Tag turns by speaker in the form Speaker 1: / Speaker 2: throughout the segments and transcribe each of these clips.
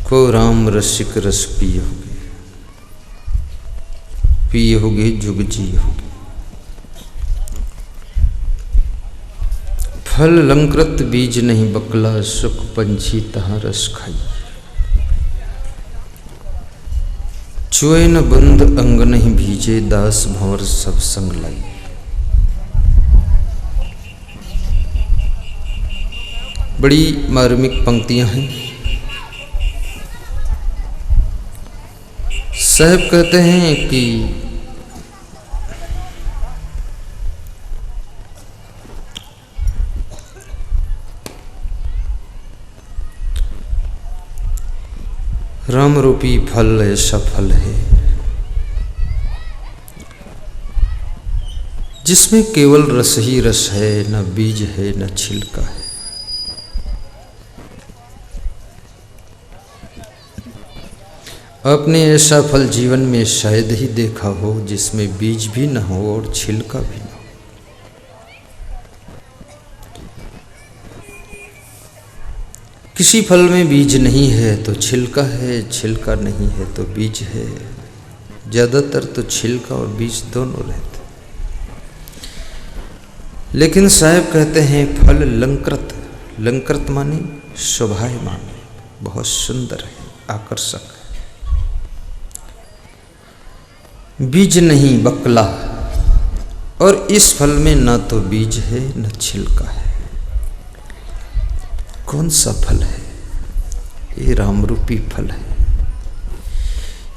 Speaker 1: को राम रसिक रस पियोगे, पियोगे जुग जियोगे। फल लंकृत बीज नहीं बकला, सुख पंछी तहाँ रस खाई। चुए न बंद अंग नहीं भीजे, दास भंवर सब संग लाई। बड़ी मार्मिक पंक्तियां हैं। साहब कहते हैं कि राम रूपी फल ऐसा फल है जिसमें केवल रस ही रस है, न बीज है न छिलका है। आपने ऐसा फल जीवन में शायद ही देखा हो जिसमें बीज भी न हो और छिलका भी न हो। किसी फल में बीज नहीं है तो छिलका है, छिलका नहीं है तो बीज है। ज़्यादातर तो छिलका और बीज दोनों रहते। लेकिन साहब कहते हैं फल लंकृत, लंकृत माने शोभायमान, बहुत सुंदर है, आकर्षक है। बीज नहीं बकला, और इस फल में ना तो बीज है न छिलका है। कौन सा फल है? ये राम रूपी फल है।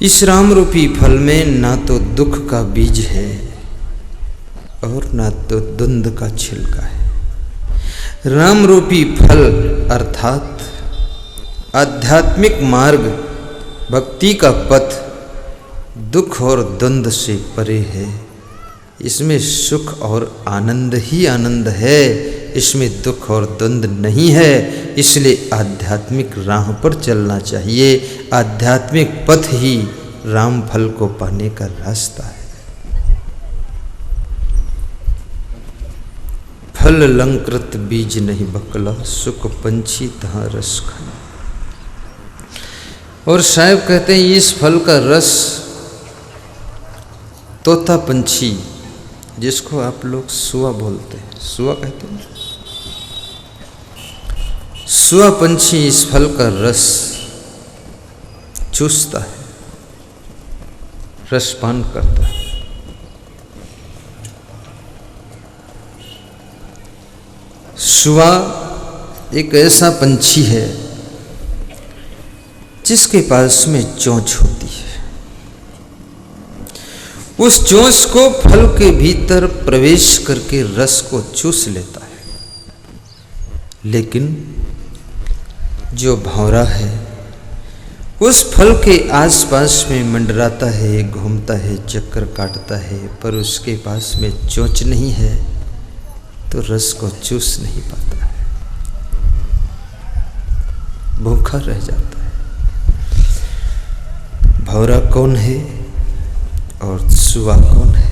Speaker 1: इस राम रूपी फल में ना तो दुख का बीज है और ना तो द्वंद का छिलका है। राम रूपी फल अर्थात आध्यात्मिक मार्ग, भक्ति का पथ दुख और द्वंद से परे है। इसमें सुख और आनंद ही आनंद है, इसमें दुख और द्वंद नहीं है। इसलिए आध्यात्मिक राह पर चलना चाहिए। आध्यात्मिक पथ ही राम फल को पाने का रास्ता है। फल लंकृत बीज नहीं बकला, सुख पंछी तहाँ रस खाए। और साहब कहते हैं इस फल का रस तोता पंछी, जिसको आप लोग सुआ बोलते हैं, सुआ कहते हैं, सुआ पंछी इस फल का रस चूसता है, रसपान करता है। सुआ एक ऐसा पंछी है जिसके पास में चोंच होती है। उस चोंच को फल के भीतर प्रवेश करके रस को चूस लेता है। लेकिन जो भंवरा है उस फल के आसपास में मंडराता है, घूमता है, चक्कर काटता है, पर उसके पास में चोंच नहीं है तो रस को चूस नहीं पाता है, भूखा रह जाता है। भंवरा कौन है और सुआ कौन है?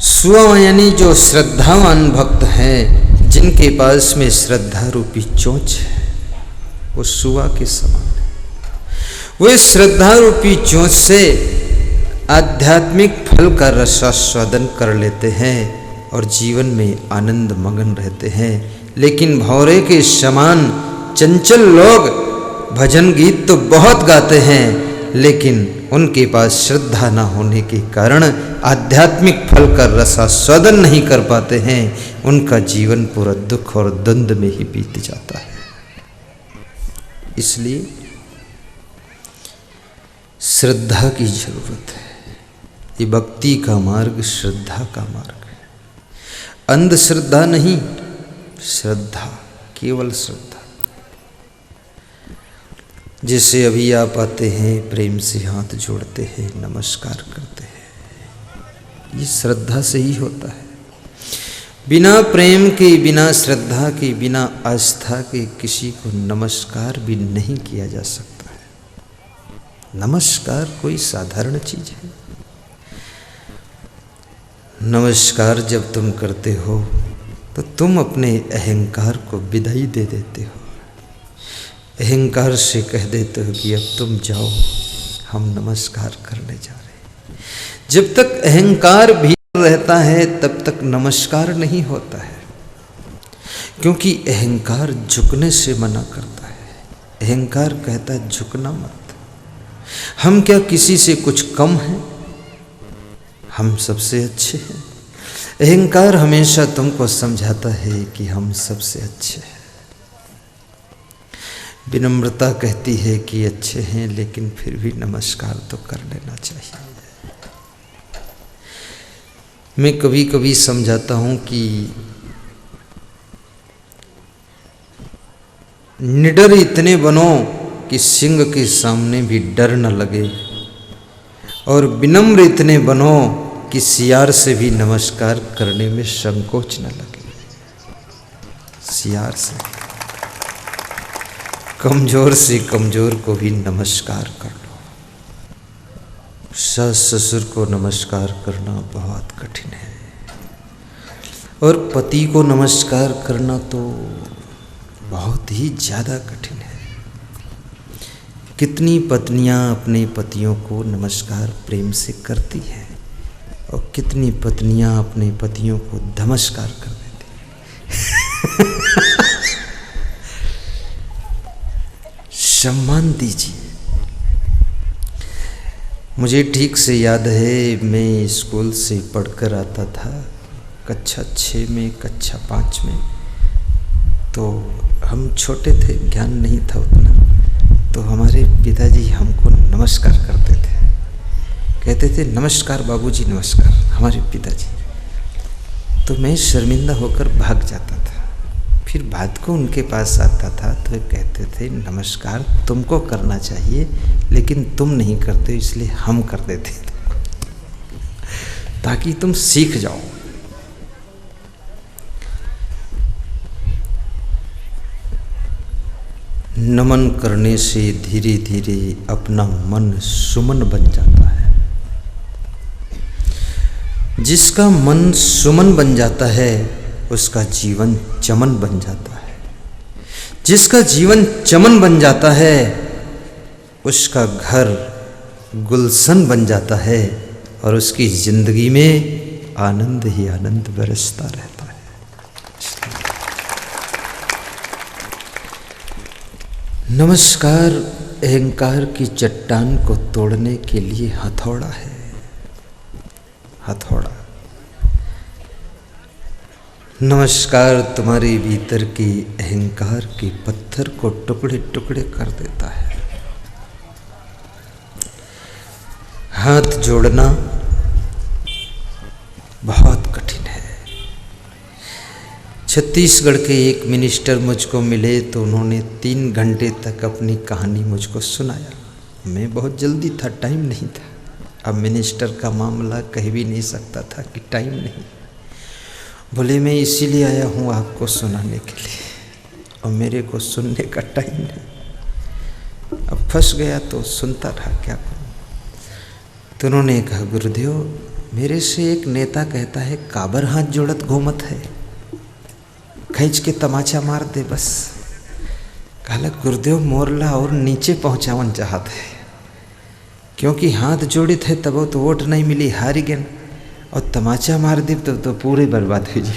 Speaker 1: सुआ यानी जो श्रद्धावान भक्त हैं, जिनके पास में श्रद्धा रूपी चोंच है, वो सुआ के समान है। वो इस श्रद्धा रूपी चोंच से आध्यात्मिक फल का रसास्वादन कर लेते हैं और जीवन में आनंद मगन रहते हैं। लेकिन भंवरे के समान चंचल लोग भजन गीत तो बहुत गाते हैं, लेकिन उनके पास श्रद्धा न होने के कारण आध्यात्मिक फल का रसास्वादन नहीं कर पाते हैं। उनका जीवन पूरा दुख और द्वंद में ही बीत जाता है। इसलिए श्रद्धा की जरूरत है। ये भक्ति का मार्ग श्रद्धा का मार्ग है, अंधश्रद्धा नहीं, श्रद्धा, केवल श्रद्धा। जैसे अभी आप आते हैं, प्रेम से हाथ जोड़ते हैं, नमस्कार करते हैं, ये श्रद्धा से ही होता है। बिना प्रेम के, बिना श्रद्धा के, बिना आस्था के किसी को नमस्कार भी नहीं किया जा सकता है। नमस्कार कोई साधारण चीज है। नमस्कार जब तुम करते हो तो तुम अपने अहंकार को विदाई दे देते हो। अहंकार से कह देते हो कि अब तुम जाओ, हम नमस्कार करने जा रहे हैं। जब तक अहंकार भी रहता है तब तक नमस्कार नहीं होता है, क्योंकि अहंकार झुकने से मना करता है। अहंकार कहता है झुकना मत। हम क्या किसी से कुछ कम हैं? हम सबसे अच्छे हैं। अहंकार हमेशा तुमको समझाता है कि हम सबसे अच्छे हैं। विनम्रता कहती है कि अच्छे हैं, लेकिन फिर भी नमस्कार तो कर लेना चाहिए। मैं कभी कभी समझाता हूँ कि निडर इतने बनो कि सिंह के सामने भी डर न लगे, और विनम्र इतने बनो कि सियार से भी नमस्कार करने में संकोच न लगे। सियार से, कमजोर से कमजोर को भी नमस्कार कर लो। सास ससुर को नमस्कार करना बहुत कठिन है, और पति को नमस्कार करना तो बहुत ही ज़्यादा कठिन है। कितनी पत्नियां अपने पतियों को नमस्कार प्रेम से करती हैं, और कितनी पत्नियां अपने पतियों को नमस्कार कर देती हैं। सम्मान दीजिए। मुझे ठीक से याद है, मैं स्कूल से पढ़कर आता था कक्षा 6 में, कक्षा 5 में। तो हम छोटे थे, ज्ञान नहीं था उतना। तो हमारे पिताजी हमको नमस्कार करते थे, कहते थे नमस्कार बाबूजी, नमस्कार, हमारे पिताजी। तो मैं शर्मिंदा होकर भाग जाता था। फिर बाद को उनके पास आता था तो वे कहते थे नमस्कार तुमको करना चाहिए, लेकिन तुम नहीं करते, इसलिए हम कर देते ताकि तुम सीख जाओ। नमन करने से धीरे धीरे अपना मन सुमन बन जाता है। जिसका मन सुमन बन जाता है उसका जीवन चमन बन जाता है। जिसका जीवन चमन बन जाता है उसका घर गुलशन बन जाता है, और उसकी जिंदगी में आनंद ही आनंद बरसता रहता है। नमस्कार अहंकार की चट्टान को तोड़ने के लिए हथौड़ा है। हथौड़ा। नमस्कार तुम्हारे भीतर के अहंकार के पत्थर को टुकड़े टुकड़े कर देता है। हाथ जोड़ना बहुत कठिन है। छत्तीसगढ़ के एक मिनिस्टर मुझको मिले तो उन्होंने 3 घंटे तक अपनी कहानी मुझको सुनाया। मैं बहुत जल्दी था, टाइम नहीं था। अब मिनिस्टर का मामला कह भी नहीं सकता था कि टाइम नहीं। बोले मैं इसीलिए आया हूँ आपको सुनाने के लिए, और मेरे को सुनने का टाइम नहीं। अब फंस गया तो सुनता रहा, क्या करूँ। तो उन्होंने कहा गुरुदेव मेरे से एक नेता कहता है काबर हाथ जोड़त घूमत है, खींच के तमाचा मार दे बस। कहला गुरुदेव मोरला और नीचे पहुँचावन चाहत है, क्योंकि हाथ जोड़ित है तब तो वोट नहीं मिली, हारी गए, और तमाचा मार दे तो पूरे बर्बाद हो जी।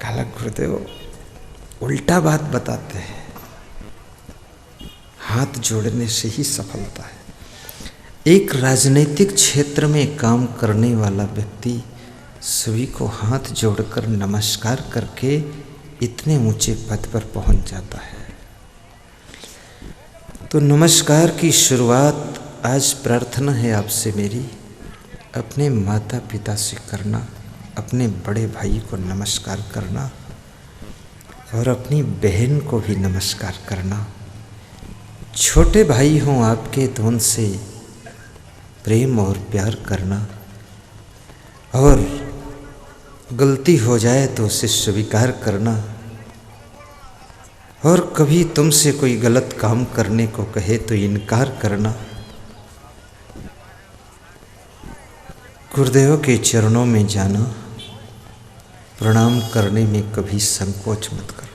Speaker 1: कहला गुरुदेव उल्टा बात बताते हैं, हाथ जोड़ने से ही सफलता है। एक राजनीतिक क्षेत्र में काम करने वाला व्यक्ति सभी को हाथ जोड़कर नमस्कार करके इतने ऊंचे पद पर पहुंच जाता है। तो नमस्कार की शुरुआत आज प्रार्थना है आपसे मेरी, अपने माता पिता से करना, अपने बड़े भाई को नमस्कार करना, और अपनी बहन को भी नमस्कार करना। छोटे भाई हों आपके तो उनसे प्रेम और प्यार करना, और गलती हो जाए तो उसे स्वीकार करना, और कभी तुमसे कोई गलत काम करने को कहे तो इनकार करना। गुरुदेव के चरणों में जाना, प्रणाम करने में कभी संकोच मत करना।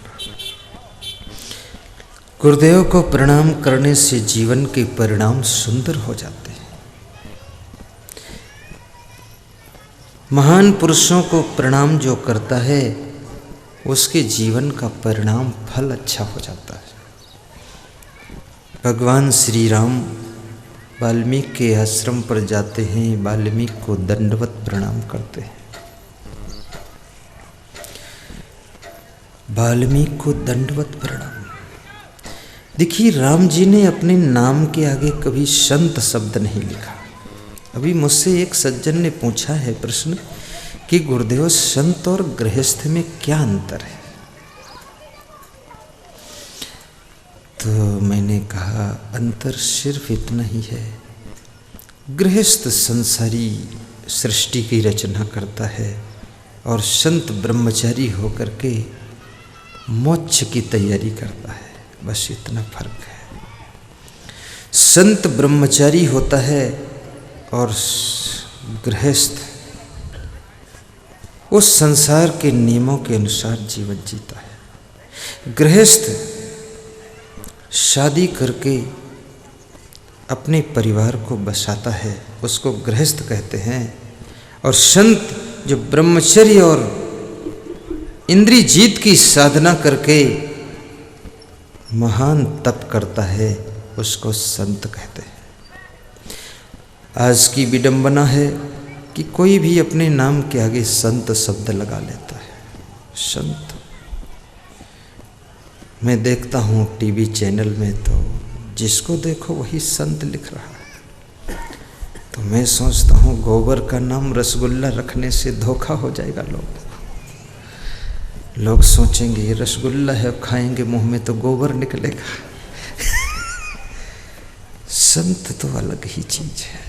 Speaker 1: गुरुदेव को प्रणाम करने से जीवन के परिणाम सुंदर हो जाते हैं। महान पुरुषों को प्रणाम जो करता है उसके जीवन का परिणाम फल अच्छा हो जाता है। भगवान श्री राम वाल्मीकि के आश्रम पर जाते हैं, वाल्मीकि को दंडवत प्रणाम करते हैं। वाल्मीकि को दंडवत प्रणाम। देखिए, राम जी ने अपने नाम के आगे कभी संत शब्द नहीं लिखा। अभी मुझसे एक सज्जन ने पूछा है प्रश्न कि गुरुदेव संत और गृहस्थ में क्या अंतर है? तो मैंने कहा अंतर सिर्फ इतना ही है, गृहस्थ संसारी सृष्टि की रचना करता है और संत ब्रह्मचारी होकर के मोक्ष की तैयारी करता है, बस इतना फर्क है। संत ब्रह्मचारी होता है और गृहस्थ उस संसार के नियमों के अनुसार जीवन जीता है। गृहस्थ शादी करके अपने परिवार को बसाता है, उसको गृहस्थ कहते हैं। और संत जो ब्रह्मचर्य और इंद्रिय जीत की साधना करके महान तप करता है, उसको संत कहते हैं। आज की विडंबना है कि कोई भी अपने नाम के आगे संत शब्द लगा लेता है। संत मैं देखता हूँ टीवी चैनल में, तो जिसको देखो वही संत लिख रहा है। तो मैं सोचता हूँ गोबर का नाम रसगुल्ला रखने से धोखा हो जाएगा। लोग सोचेंगे ये रसगुल्ला है, खाएंगे मुंह में तो गोबर निकलेगा। संत तो अलग ही चीज है।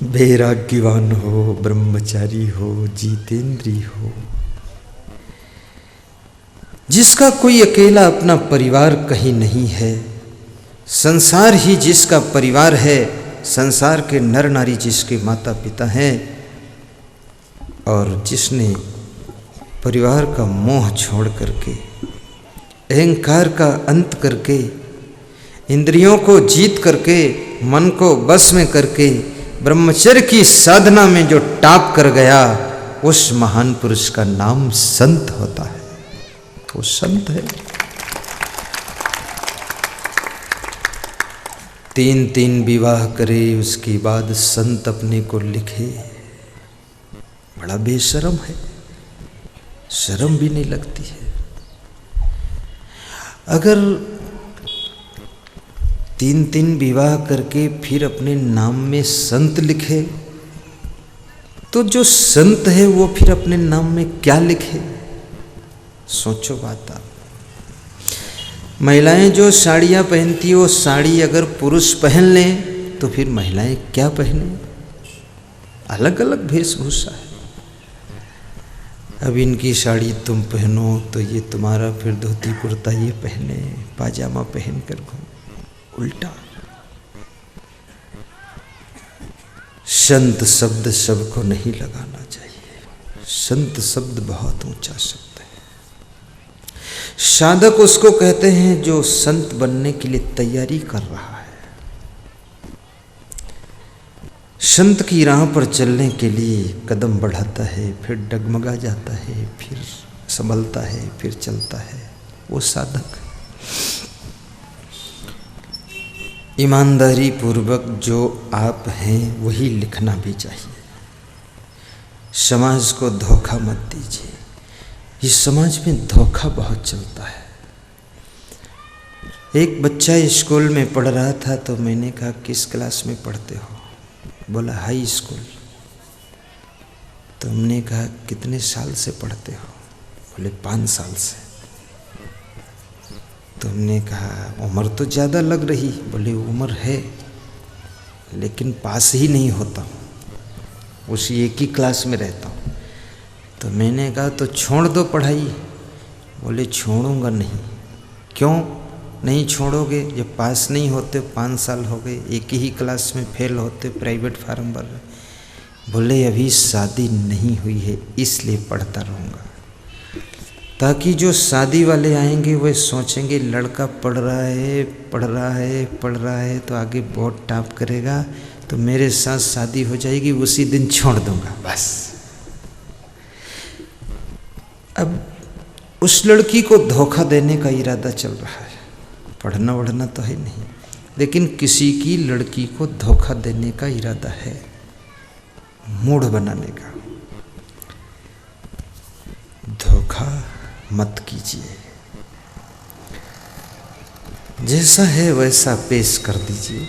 Speaker 1: वैराग्यवान हो, ब्रह्मचारी हो, जितेंद्री हो, जिसका कोई अकेला अपना परिवार कहीं नहीं है, संसार ही जिसका परिवार है, संसार के नर नारी जिसके माता पिता हैं, और जिसने परिवार का मोह छोड़ करके, अहंकार का अंत करके, इंद्रियों को जीत करके, मन को बस में करके ब्रह्मचर्य की साधना में जो टाप कर गया, उस महान पुरुष का नाम संत होता है। वो संत है। 3 विवाह करे, उसके बाद संत अपने को लिखे। बड़ा बेशरम है, शर्म भी नहीं लगती है। अगर 3 विवाह करके फिर अपने नाम में संत लिखे, तो जो संत है वो फिर अपने नाम में क्या लिखे? सोचो बात आप। महिलाएं जो साड़ियाँ पहनती हो, साड़ी अगर पुरुष पहन लें तो फिर महिलाएं क्या पहने? अलग अलग वेशभूषा है। अब इनकी साड़ी तुम पहनो तो ये तुम्हारा फिर धोती कुर्ता ये पहने, पाजामा पहन कर घूम, उल्टा। संत शब्द सबको नहीं लगाना चाहिए। संत शब्द बहुत ऊंचा शब्द है। साधक उसको कहते हैं जो संत बनने के लिए तैयारी कर रहा है। संत की राह पर चलने के लिए कदम बढ़ाता है, फिर डगमगा जाता है, फिर संभलता है, फिर चलता है, वो साधक। ईमानदारी पूर्वक जो आप हैं वही लिखना भी चाहिए। समाज को धोखा मत दीजिए। इस समाज में धोखा बहुत चलता है। एक बच्चा स्कूल में पढ़ रहा था, तो मैंने कहा किस क्लास में पढ़ते हो? बोला हाई स्कूल। तो हमने कहा कितने साल से पढ़ते हो? बोले 5 साल से। तो हमने कहा उम्र तो ज़्यादा लग रही। बोले उम्र है लेकिन पास ही नहीं होता हूँ, उसी एक ही क्लास में रहता हूँ। तो मैंने कहा तो छोड़ दो पढ़ाई। बोले छोड़ूंगा नहीं। क्यों नहीं छोड़ोगे? जब पास नहीं होते, 5 साल हो गए, एक ही क्लास में फेल होते, प्राइवेट फार्म भर रहे। बोले अभी शादी नहीं हुई है इसलिए पढ़ता रहूँगा। ताकि जो शादी वाले आएंगे वे सोचेंगे लड़का पढ़ रहा है पढ़ रहा है पढ़ रहा है तो आगे बहुत टॉप करेगा, तो मेरे साथ शादी हो जाएगी, उसी दिन छोड़ दूंगा बस। अब उस लड़की को धोखा देने का इरादा चल रहा है, पढ़ना वढ़ना तो है नहीं, लेकिन किसी की लड़की को धोखा देने का इरादा है, मूड बनाने का। धोखा मत कीजिए, जैसा है वैसा पेश कर दीजिए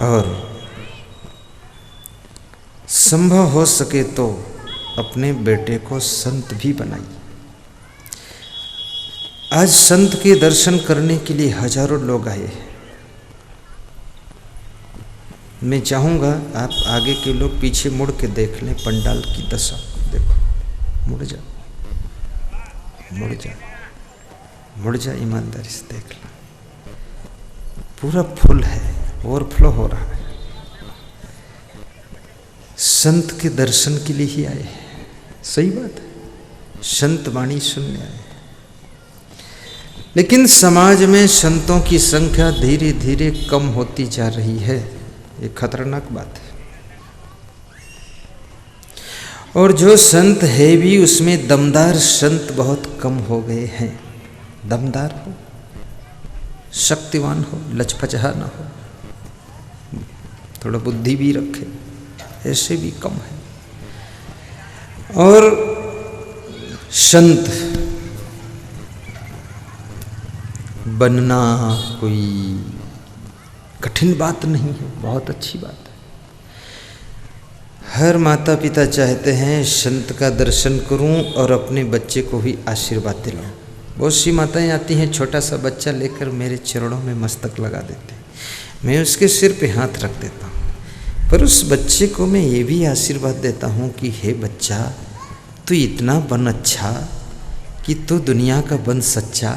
Speaker 1: और संभव हो सके तो अपने बेटे को संत भी बनाइए। आज संत के दर्शन करने के लिए हजारों लोग आए हैं। मैं चाहूँगा आप आगे के लोग पीछे मुड़ के देख लें पंडाल की दशा, देखो मुड़ जा मुड़ जा मुड़ जा, ईमानदारी से देख लो, पूरा फुल है, ओवरफ्लो हो रहा है। संत के दर्शन के लिए ही आए हैं, सही बात है, संत वाणी सुनने आए। लेकिन समाज में संतों की संख्या धीरे धीरे कम होती जा रही है, ये खतरनाक बात है। और जो संत है भी उसमें दमदार संत बहुत कम हो गए हैं। दमदार हो, शक्तिवान हो, लचपचहा ना हो, थोड़ा बुद्धि भी रखे, ऐसे भी कम है। और संत बनना कोई कठिन बात नहीं है, बहुत अच्छी बात है। हर माता पिता चाहते हैं संत का दर्शन करूं और अपने बच्चे को भी आशीर्वाद दिलाऊं। बहुत सी माताएं आती हैं, छोटा सा बच्चा लेकर मेरे चरणों में मस्तक लगा देते, मैं उसके सिर पे हाथ रख देता हूँ, पर उस बच्चे को मैं ये भी आशीर्वाद देता हूँ कि हे बच्चा, तू इतना बन अच्छा कि तू दुनिया का बन सच्चा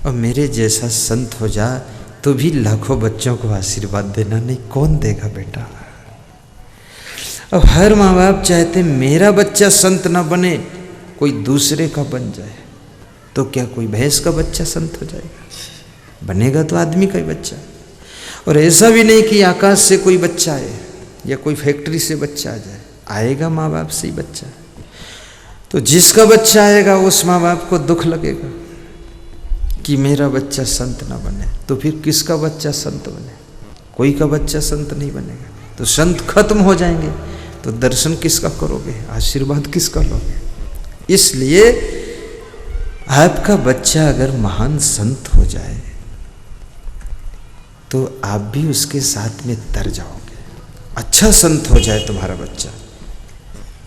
Speaker 1: और मेरे जैसा संत हो जा, तो भी लाखों बच्चों को आशीर्वाद देना। नहीं, कौन देगा बेटा। अब हर माँ बाप चाहते मेरा बच्चा संत ना बने, कोई दूसरे का बन जाए। तो क्या कोई भैंस का बच्चा संत हो जाएगा? बनेगा तो आदमी का ही बच्चा। और ऐसा भी नहीं कि आकाश से कोई बच्चा आए या कोई फैक्ट्री से बच्चा आ जाए, आएगा माँ बाप से ही बच्चा। तो जिसका बच्चा आएगा उस माँ बाप को दुख लगेगा कि मेरा बच्चा संत ना बने। तो फिर किसका बच्चा संत बने? कोई का बच्चा संत नहीं बनेगा, तो संत खत्म हो जाएंगे। तो दर्शन किसका करोगे? आशीर्वाद किसका लोगे? इसलिए आपका बच्चा अगर महान संत हो जाए तो आप भी उसके साथ में तर जाओगे। अच्छा संत हो जाए तुम्हारा बच्चा,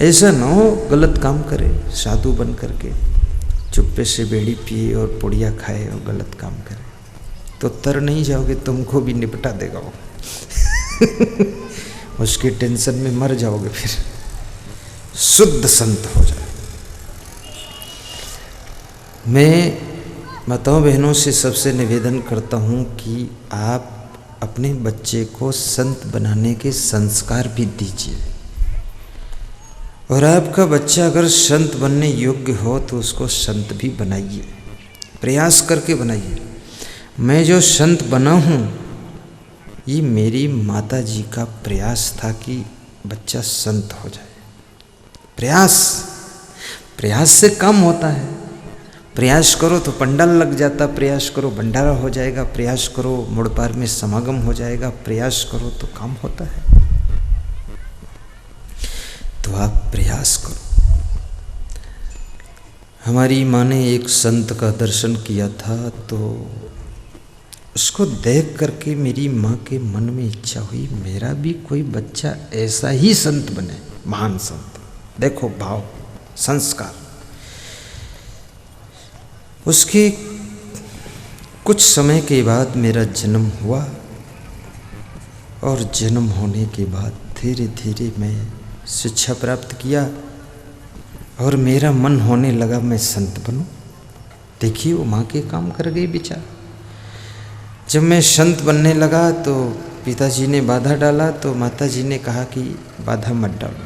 Speaker 1: ऐसा ना हो गलत काम करे, साधु बन करके चुप्पे से बीड़ी पिए और पुड़िया खाए और गलत काम करे, तो तर नहीं जाओगे, तुमको भी निपटा देगा वो। उसकी टेंशन में मर जाओगे। फिर शुद्ध संत हो जाए। मैं माताओं बहनों से सबसे निवेदन करता हूँ कि आप अपने बच्चे को संत बनाने के संस्कार भी दीजिए। और आपका बच्चा अगर संत बनने योग्य हो तो उसको संत भी बनाइए, प्रयास करके बनाइए। मैं जो संत बना हूँ ये मेरी माता जी का प्रयास था कि बच्चा संत हो जाए। प्रयास से काम होता है। प्रयास करो तो पंडाल लग जाता, प्रयास करो भंडारा हो जाएगा, प्रयास करो मुड़ पार में समागम हो जाएगा, प्रयास करो तो काम होता है। तो आप प्रयास करो। हमारी माँ ने एक संत का दर्शन किया था, तो उसको देख करके मेरी माँ के मन में इच्छा हुई मेरा भी कोई बच्चा ऐसा ही संत बने, महान संत। देखो भाव, संस्कार। उसके कुछ समय के बाद मेरा जन्म हुआ और जन्म होने के बाद धीरे धीरे मैं शिक्षा प्राप्त किया और मेरा मन होने लगा मैं संत बनूं। देखिए वो माँ के काम कर गई बेचारा। जब मैं संत बनने लगा तो पिताजी ने बाधा डाला, तो माताजी ने कहा कि बाधा मत डालो,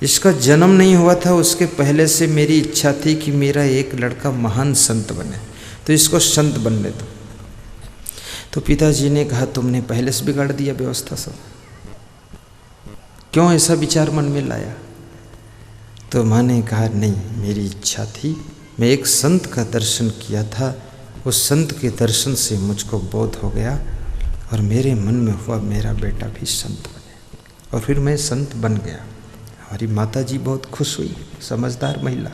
Speaker 1: इसका जन्म नहीं हुआ था उसके पहले से मेरी इच्छा थी कि मेरा एक लड़का महान संत बने, तो इसको संत बनने दो। तो पिताजी ने कहा तुमने पहले से बिगाड़ दिया व्यवस्था सब, क्यों ऐसा विचार मन में लाया? तो माँ ने कहा नहीं, मेरी इच्छा थी, मैं एक संत का दर्शन किया था, उस संत के दर्शन से मुझको बोध हो गया और मेरे मन में हुआ मेरा बेटा भी संत बने, और फिर मैं संत बन गया। हमारी माताजी बहुत खुश हुई, समझदार महिला।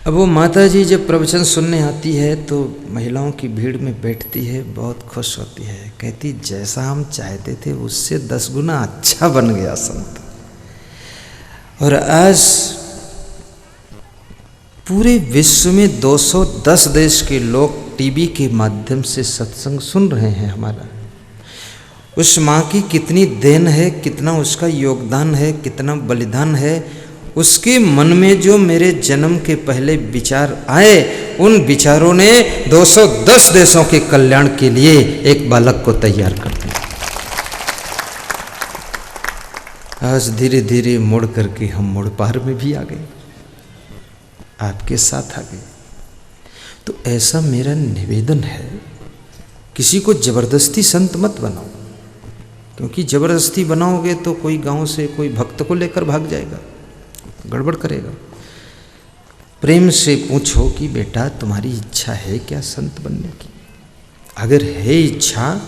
Speaker 1: अब वो माताजी जब प्रवचन सुनने आती है तो महिलाओं की भीड़ में बैठती है, बहुत खुश होती है, कहती जैसा हम चाहते थे उससे 10 गुना अच्छा बन गया संत। और आज पूरे विश्व में 210 देश के लोग टीवी के माध्यम से सत्संग सुन रहे हैं हमारा। उस माँ की कितनी देन है, कितना उसका योगदान है, कितना बलिदान है। उसके मन में जो मेरे जन्म के पहले विचार आए, उन विचारों ने 210 देशों के कल्याण के लिए एक बालक को तैयार कर दिया। आज धीरे धीरे मुड़ करके हम मुड़ पार में भी आ गए, आपके साथ आ गए। तो ऐसा मेरा निवेदन है, किसी को जबरदस्ती संत मत बनाओ, क्योंकि जबरदस्ती बनाओगे तो कोई गांव से कोई भक्त को लेकर भाग जाएगा, गड़बड़ करेगा। प्रेम से पूछो कि बेटा तुम्हारी इच्छा है क्या संत बनने की? अगर है इच्छा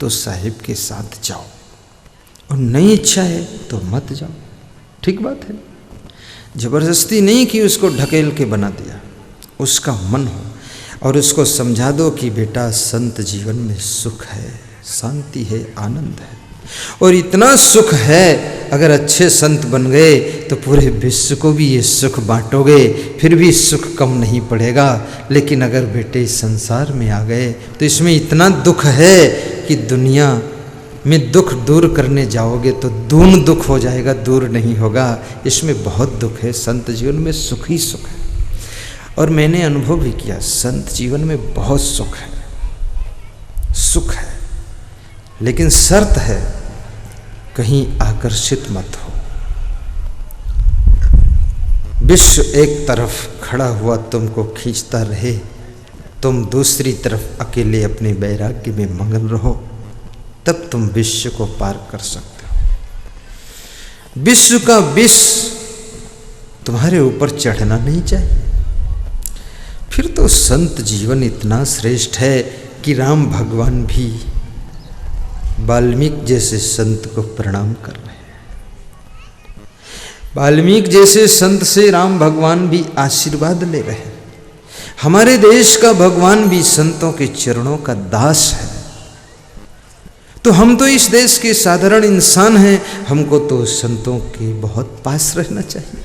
Speaker 1: तो साहिब के साथ जाओ, और नहीं इच्छा है तो मत जाओ। ठीक बात है, जबरदस्ती नहीं कि उसको ढकेल के बना दिया, उसका मन हो और उसको समझा दो कि बेटा संत जीवन में सुख है, शांति है, आनंद है, और इतना सुख है अगर अच्छे संत बन गए तो पूरे विश्व को भी ये सुख बांटोगे, फिर भी सुख कम नहीं पड़ेगा। लेकिन अगर बेटे इस संसार में आ गए तो इसमें इतना दुख है कि दुनिया में दुख दूर करने जाओगे तो दून दुख हो जाएगा, दूर नहीं होगा। इसमें बहुत दुख है, संत जीवन में सुख ही सुख है। और मैंने अनुभव भी किया, संत जीवन में बहुत सुख है, सुख है, लेकिन शर्त है कहीं आकर्षित मत हो। विश्व एक तरफ खड़ा हुआ तुमको खींचता रहे, तुम दूसरी तरफ अकेले अपने वैराग्य में मगन रहो, तब तुम विश्व को पार कर सकते हो। विश्व का विष तुम्हारे ऊपर चढ़ना नहीं चाहिए। फिर तो संत जीवन इतना श्रेष्ठ है कि राम भगवान भी वाल्मीकि जैसे संत को प्रणाम कर रहे हैं। वाल्मीकि जैसे संत से राम भगवान भी आशीर्वाद ले रहे हैं। हमारे देश का भगवान भी संतों के चरणों का दास है। तो हम तो इस देश के साधारण इंसान हैं, हमको तो संतों के बहुत पास रहना चाहिए।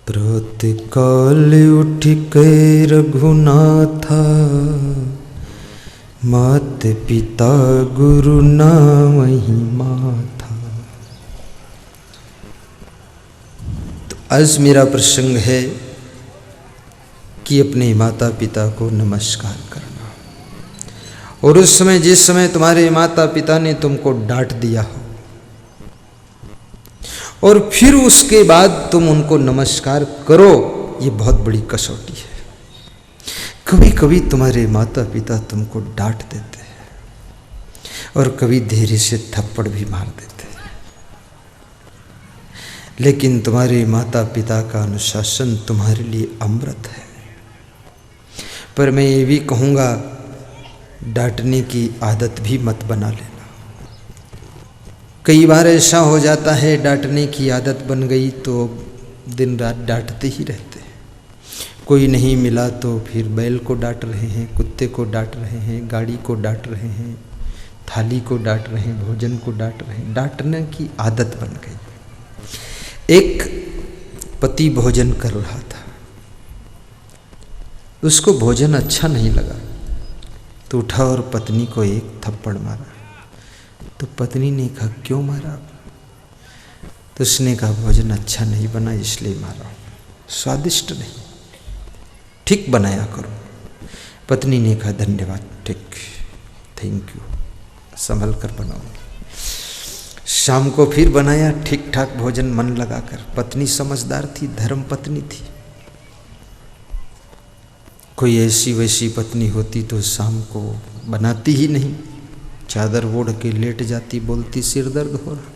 Speaker 1: प्रातःकाल उठ के रघुनाथा, मात पिता गुरु नामहि माथा। तो आज मेरा प्रसंग है कि अपने माता पिता को नमस्कार करना। और उस समय, जिस समय तुम्हारे माता पिता ने तुमको डांट दिया हो और फिर उसके बाद तुम उनको नमस्कार करो, ये बहुत बड़ी कसौटी है। कभी कभी तुम्हारे माता पिता तुमको डांट देते हैं और कभी धीरे से थप्पड़ भी मार देते हैं, लेकिन तुम्हारे माता पिता का अनुशासन तुम्हारे लिए अमृत है। पर मैं ये भी कहूँगा, डांटने की आदत भी मत बना लेना। कई बार ऐसा हो जाता है, डांटने की आदत बन गई तो दिन रात डांटते ही रहते हैं। कोई नहीं मिला तो फिर बैल को डांट रहे हैं, कुत्ते को डांट रहे हैं, गाड़ी को डांट रहे हैं, थाली को डांट रहे हैं, भोजन को डांट रहे हैं। डांटने की आदत बन गई। एक पति भोजन कर रहा था, उसको भोजन अच्छा नहीं लगा तो उठा और पत्नी को एक थप्पड़ मारा। तो पत्नी ने कहा क्यों मारा? तो उसने कहा भोजन अच्छा नहीं बना इसलिए मारा, स्वादिष्ट नहीं, ठीक बनाया करो। पत्नी ने कहा धन्यवाद, ठीक, थैंक यू। संभल कर बनाऊंगी। शाम को फिर बनाया ठीक ठाक भोजन मन लगाकर। पत्नी समझदार थी, धर्म पत्नी थी। कोई ऐसी वैसी पत्नी होती तो शाम को बनाती ही नहीं, चादर ओढ़ के लेट जाती, बोलती सिर दर्द हो रहा।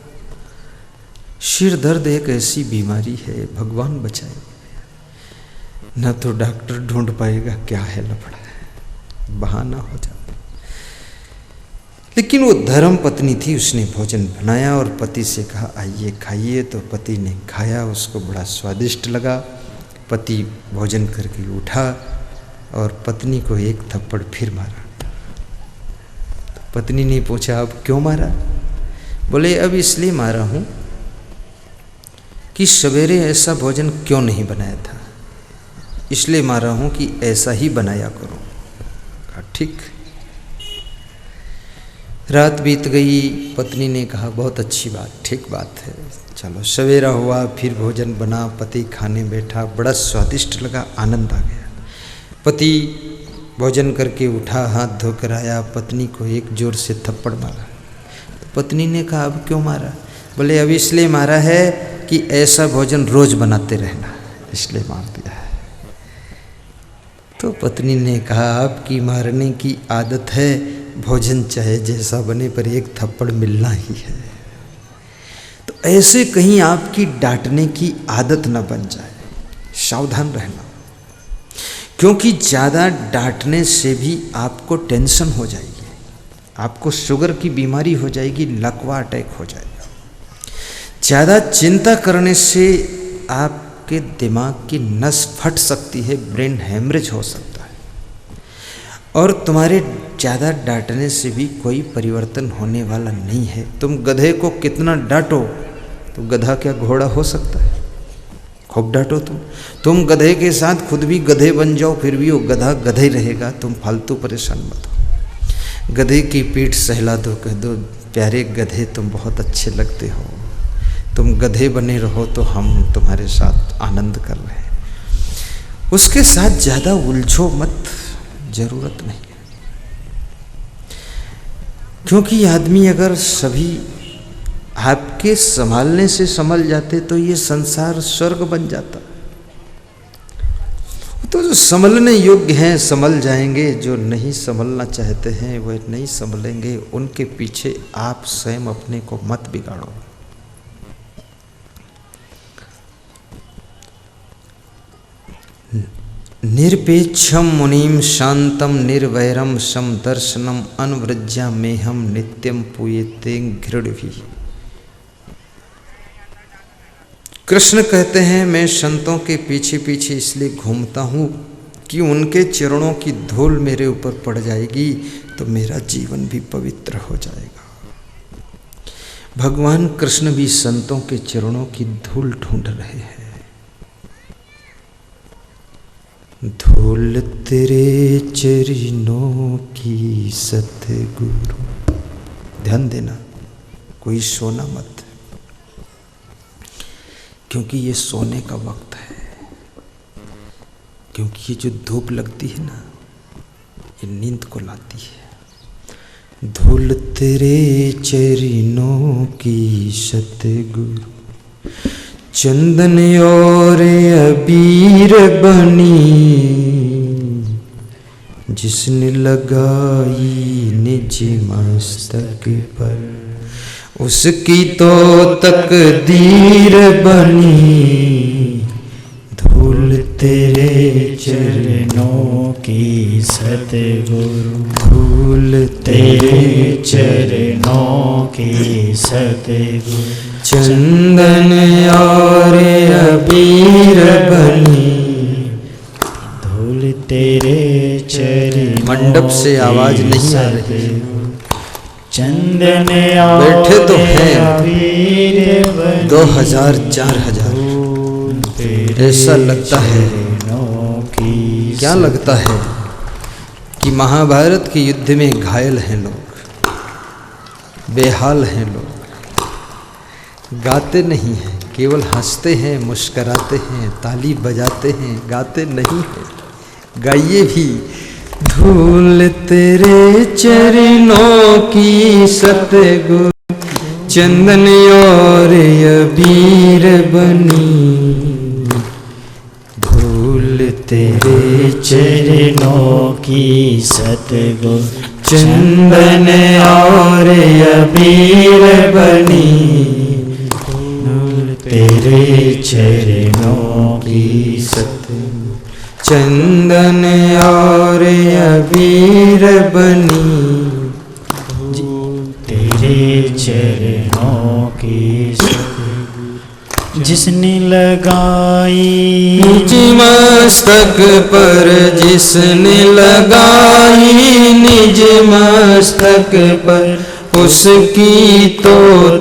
Speaker 1: सिर दर्द एक ऐसी बीमारी है, भगवान बचाए, न तो डॉक्टर ढूंढ पाएगा क्या है, लफड़ा है, बहाना हो जाता। लेकिन वो धर्म पत्नी थी, उसने भोजन बनाया और पति से कहा आइए खाइए। तो पति ने खाया, उसको बड़ा स्वादिष्ट लगा। पति भोजन करके उठा और पत्नी को एक थप्पड़ फिर मारा। पत्नी ने पूछा अब क्यों मारा? बोले अब इसलिए मारा हूँ कि सवेरे ऐसा भोजन क्यों नहीं बनाया था, इसलिए मारा हूँ कि ऐसा ही बनाया करो। कहा ठीक। रात बीत गई। पत्नी ने कहा बहुत अच्छी बात, ठीक बात है, चलो। सवेरा हुआ, फिर भोजन बना, पति खाने बैठा, बड़ा स्वादिष्ट लगा, आनंद आ गया। पति भोजन करके उठा, हाथ धोकर आया, पत्नी को एक जोर से थप्पड़ मारा। तो पत्नी ने कहा अब क्यों मारा? बोले अब इसलिए मारा है कि ऐसा भोजन रोज बनाते रहना, इसलिए मार दिया है। तो पत्नी ने कहा आपकी मारने की आदत है, भोजन चाहे जैसा बने पर एक थप्पड़ मिलना ही है। तो ऐसे कहीं आपकी डांटने की आदत न बन जाए, सावधान रहना। क्योंकि ज़्यादा डांटने से भी आपको टेंशन हो जाएगी, आपको शुगर की बीमारी हो जाएगी, लकवा अटैक हो जाएगा। ज़्यादा चिंता करने से आपके दिमाग की नस फट सकती है, ब्रेन हैमरेज हो सकता है। और तुम्हारे ज़्यादा डांटने से भी कोई परिवर्तन होने वाला नहीं है। तुम गधे को कितना डांटो तो गधा क्या घोड़ा हो सकता है? खूब डांटो तुम गधे के साथ खुद भी गधे बन जाओ, फिर भी वो गधा गधे रहेगा। तुम फालतू परेशान मत हो। गधे की पीठ सहला दो, कह दो प्यारे गधे तुम बहुत अच्छे लगते हो, तुम गधे बने रहो तो हम तुम्हारे साथ आनंद कर रहे हैं। उसके साथ ज़्यादा उलझो मत, जरूरत नहीं। क्योंकि आदमी अगर सभी आपके संभालने से संभल जाते तो ये संसार स्वर्ग बन जाता। तो जो संभलने योग्य हैं संभल जाएंगे, जो नहीं संभलना चाहते हैं वह नहीं संभलेंगे। उनके पीछे आप स्वयं अपने को मत बिगाड़ो। निरपेक्षम मुनिम शांतम निर्वैरम समदर्शनम अनुव्रज्या मेहम नित्यम पूयते घृणवी। कृष्ण कहते हैं मैं संतों के पीछे पीछे इसलिए घूमता हूँ कि उनके चरणों की धूल मेरे ऊपर पड़ जाएगी तो मेरा जीवन भी पवित्र हो जाएगा। भगवान कृष्ण भी संतों के चरणों की धूल ढूंढ रहे हैं। धूल तेरे चरणों की सतगुरु। ध्यान देना, कोई सोना मत, क्योंकि ये सोने का वक्त है। क्योंकि ये जो धूप लगती है ना, ये नींद को लाती है। धूल तेरे चरणों की सतगुरु, चंदन और अबीर बनी जिसने लगाई निज मस्तक पर, उसकी तो तकदीर बनी। धूल तेरे चरणों की सतगुरु, धूल तेरे चरणों की सतगुरु, चंदन और अबीर बनी। धूल तेरे चरणों। मंडप से आवाज नहीं आ रही, चंदन बैठे तो हैं 2000 4000। ऐसा लगता है, क्या लगता है कि महाभारत के युद्ध में घायल हैं लोग, बेहाल हैं लोग, गाते नहीं हैं, केवल हंसते हैं, मुस्कराते हैं, ताली बजाते हैं, गाते नहीं हैं। गाइए भी धूल तेरे चरणों की सतगुरु चंदन और अबीर बनी। धूल तेरे
Speaker 2: चरणों की सतगुरु
Speaker 1: चंदन और अबीर बनी।
Speaker 2: धूल तेरे चरणों की
Speaker 1: सतगुरु चंदन और अबीर बनी।
Speaker 2: तेरे चरणों की जिसने लगाई
Speaker 1: निज मस्तक पर, जिसने लगाई निज मस्तक पर, उसकी तो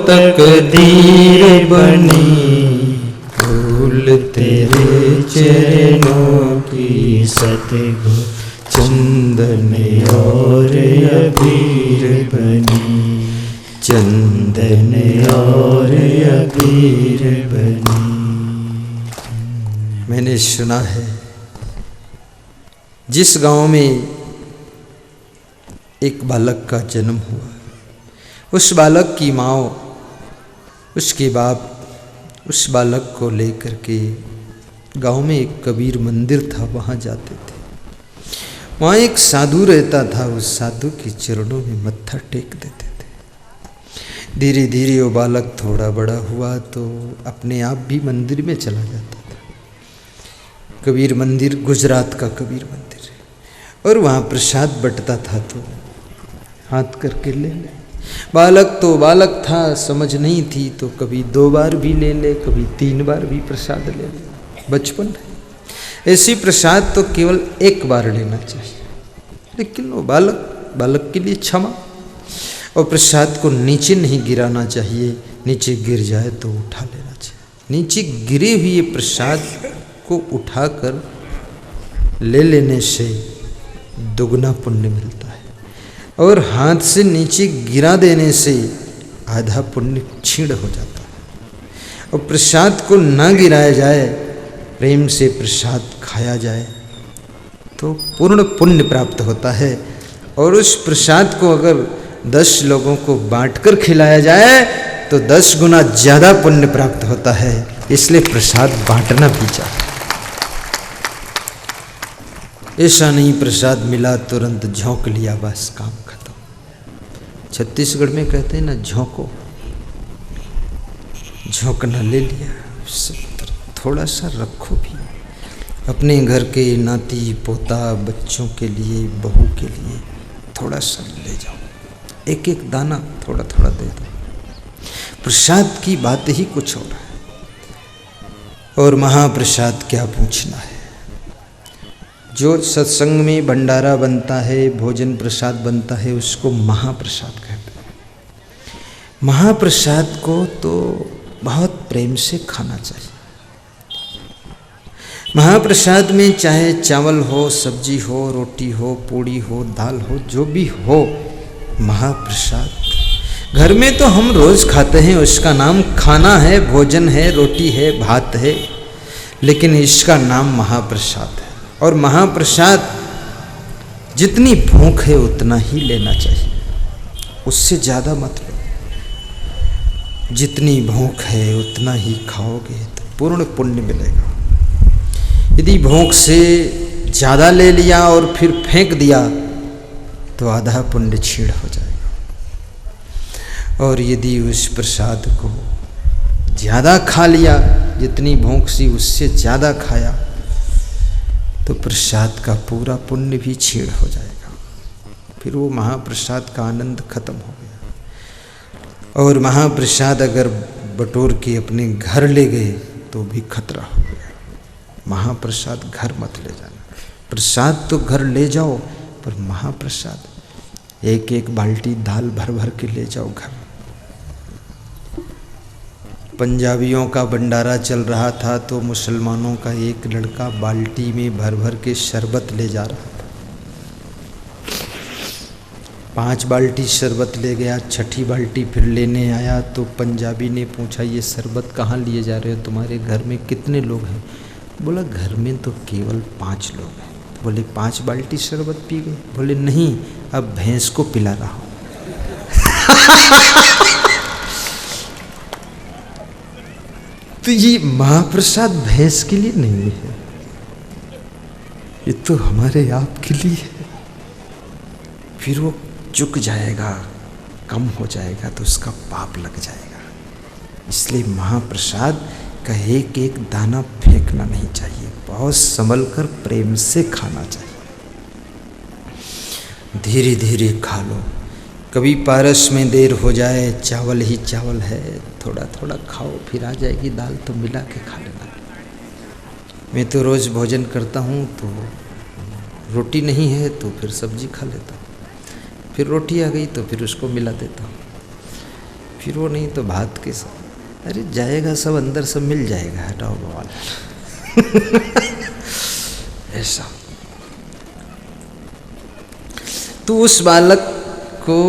Speaker 1: तकदीर बनी। धूल तेरे चरणों की
Speaker 2: सतगुरु
Speaker 1: चंदन और अबीर बनी। चंदन और अबीर बनी। मैंने सुना है जिस गांव में एक बालक का जन्म हुआ, उस बालक की माँ, उसके बाप उस बालक को लेकर के गांव में एक कबीर मंदिर था, वहाँ जाते थे। वहाँ एक साधु रहता था, उस साधु के चरणों में मत्था टेक देते थे। धीरे धीरे वो बालक थोड़ा बड़ा हुआ तो अपने आप भी मंदिर में चला जाता था। कबीर मंदिर गुजरात का कबीर मंदिर है, और वहाँ प्रसाद बंटता था तो हाथ करके ले ले। बालक तो बालक था, समझ नहीं थी, तो कभी 2 बार भी ले ले, कभी 3 बार भी प्रसाद ले ले। बचपन है, ऐसी प्रसाद तो केवल 1 बार लेना चाहिए। लेकिन वो बालक के लिए क्षमा, और प्रसाद को नीचे नहीं गिराना चाहिए, नीचे गिर जाए तो उठा लेना चाहिए। नीचे गिरे हुए प्रसाद को उठाकर ले लेने से दुगना पुण्य मिलता है, और हाथ से नीचे गिरा देने से आधा पुण्य छीण हो जाता है। और प्रसाद को ना गिराया जाए, प्रेम से प्रसाद खाया जाए तो पूर्ण पुण्य प्राप्त होता है। और उस प्रसाद को अगर 10 लोगों को बांटकर खिलाया जाए तो 10 गुना ज़्यादा पुण्य प्राप्त होता है। इसलिए प्रसाद बांटना भी चाहिए। ऐसा नहीं प्रसाद मिला तुरंत झोंक लिया, बस काम खत्म। छत्तीसगढ़ में कहते हैं ना, झोंको, झोंकना ले लिया, थोड़ा सा रखो भी अपने घर के नाती पोता बच्चों के लिए, बहू के लिए थोड़ा सा ले जाओ, एक एक दाना थोड़ा थोड़ा दे दो। प्रसाद की बात ही कुछ और है। और महाप्रसाद क्या पूछना है। जो सत्संग में भंडारा बनता है, भोजन प्रसाद बनता है, उसको महाप्रसाद कहते हैं। महाप्रसाद को तो बहुत प्रेम से खाना चाहिए। महाप्रसाद में चाहे चावल हो, सब्जी हो, रोटी हो, पूड़ी हो, दाल हो, जो भी हो, महाप्रसाद घर में तो हम रोज खाते हैं, उसका नाम खाना है, भोजन है, रोटी है, भात है, लेकिन इसका नाम महाप्रसाद है। और महाप्रसाद जितनी भूख है उतना ही लेना चाहिए, उससे ज़्यादा मत लो। जितनी भूख है उतना ही खाओगे तो पूर्ण पुण्य मिलेगा। यदि भूख से ज़्यादा ले लिया और फिर फेंक दिया तो आधा पुण्य छीण हो जाएगा। और यदि उस प्रसाद को ज़्यादा खा लिया, जितनी भूख सी उससे ज़्यादा खाया, तो प्रसाद का पूरा पुण्य भी छीण हो जाएगा। फिर वो महाप्रसाद का आनंद खत्म हो गया। और महाप्रसाद अगर बटोर के अपने घर ले गए तो भी खतरा हो गया। महाप्रसाद घर मत ले जाना। प्रसाद तो घर ले जाओ, पर महाप्रसाद एक एक बाल्टी दाल भर भर के ले जाओ घर। पंजाबियों का भंडारा चल रहा था तो मुसलमानों का एक लड़का बाल्टी में भर भर के शरबत ले जा रहा था। 5 बाल्टी शरबत ले गया, 6ठी बाल्टी फिर लेने आया तो पंजाबी ने पूछा, ये शरबत कहाँ लिए जा रहे हो, तुम्हारे घर में कितने लोग हैं? बोला, घर में तो केवल 5 लोग हैं। बोले 5 बाल्टी शरबत पी गए। बोले नहीं, अब भैंस को पिला रहा हूं। तो ये महाप्रसाद भैंस के लिए नहीं है, ये तो हमारे आप के लिए है। फिर वो चुक जाएगा, कम हो जाएगा तो उसका पाप लग जाएगा। इसलिए महाप्रसाद का एक एक दाना फेंकना नहीं चाहिए, बहुत संभल कर प्रेम से खाना चाहिए। धीरे धीरे खा लो, कभी पारस में देर हो जाए, चावल ही चावल है, थोड़ा थोड़ा खाओ, फिर आ जाएगी दाल तो मिला के खा लेना। मैं तो रोज़ भोजन करता हूँ तो रोटी नहीं है तो फिर सब्जी खा लेता हूँ, फिर रोटी आ गई तो फिर उसको मिला देता हूँ, फिर वो नहीं तो भात के साथ। अरे जाएगा सब अंदर, सब मिल जाएगा, हटाओ बवाल। ऐसा। तो उस बालक को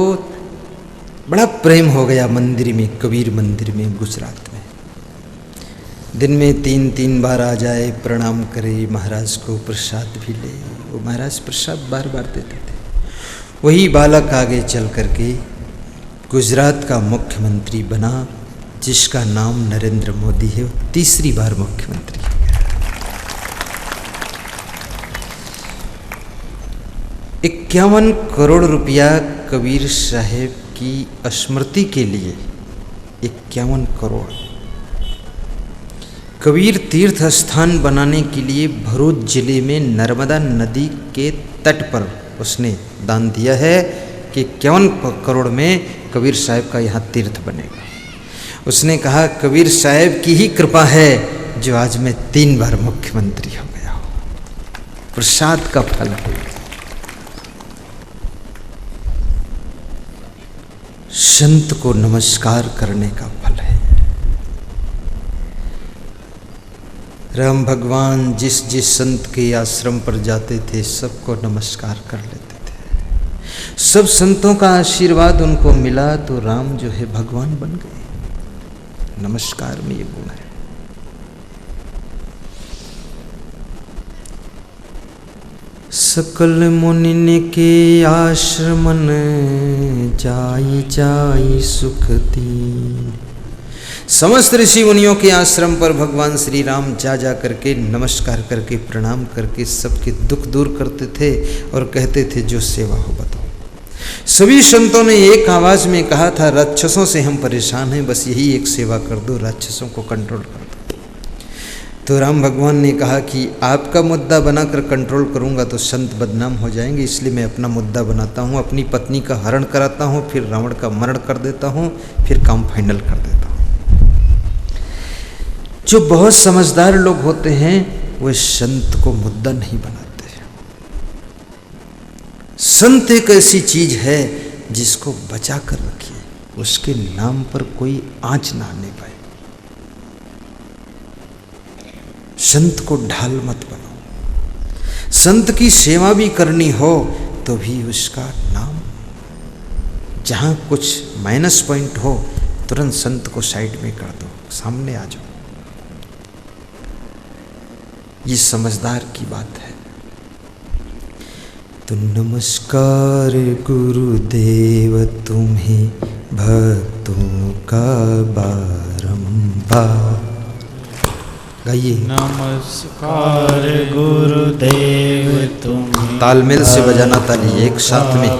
Speaker 1: बड़ा प्रेम हो गया मंदिर में, कबीर मंदिर में गुजरात में। दिन में 3-3 बार आ जाए, प्रणाम करे, महाराज को प्रसाद भी ले। वो महाराज प्रसाद बार बार देते थे। वही बालक आगे चल करके गुजरात का मुख्यमंत्री बना, जिसका नाम नरेंद्र मोदी है। वो 3री बार मुख्यमंत्री हो गया। 51 करोड़ रुपया कबीर साहेब की स्मृति के लिए, 51 करोड़ कबीर तीर्थ स्थान बनाने के लिए भरूच जिले में नर्मदा नदी के तट पर उसने दान दिया है कि 51 करोड़ में कबीर साहब का यहाँ तीर्थ बनेगा। उसने कहा कबीर साहब की ही कृपा है जो आज मैं 3 बार मुख्यमंत्री हो गया हूँ। प्रसाद का फल है। संत को नमस्कार करने का फल है। राम भगवान जिस जिस संत के आश्रम पर जाते थे सबको नमस्कार कर लेते थे। सब संतों का आशीर्वाद उनको मिला तो राम जो है भगवान बन गए। नमस्कार में ये गुण है। सकल मुनि के आश्रमन जाई जाई सुख दीन। समस्त ऋषि मुनियों के आश्रम पर भगवान श्री राम जा जा करके नमस्कार करके प्रणाम करके सबके दुख दूर करते थे और कहते थे जो सेवा हो बताओ। सभी संतों ने एक आवाज में कहा था राक्षसों से हम परेशान हैं, बस यही एक सेवा कर दो, राक्षसों को कंट्रोल कर दो। तो राम भगवान ने कहा कि आपका मुद्दा बनाकर कंट्रोल करूंगा तो संत बदनाम हो जाएंगे, इसलिए मैं अपना मुद्दा बनाता हूँ, अपनी पत्नी का हरण कराता हूँ, फिर रावण का मरण कर देता हूँ, फिर काम फाइनल कर देता हूँ। जो बहुत समझदार लोग होते हैं वे संत को मुद्दा नहीं बनाते। संत एक ऐसी चीज है जिसको बचा कर रखिए, उसके नाम पर कोई आंच ना आने पाए। संत को ढाल मत बनाओ। संत की सेवा भी करनी हो तो भी उसका नाम, जहां कुछ माइनस पॉइंट हो तुरंत संत को साइड में कर दो, सामने आ जाओ। ये समझदार की बात है। तो नमस्कार गुरुदेव तुम्हें भक्तों का बारंबार। गाइए
Speaker 2: नमस्कार गुरुदेव तुम्हें
Speaker 1: तालमेल से बजाना ताली एक साथ में।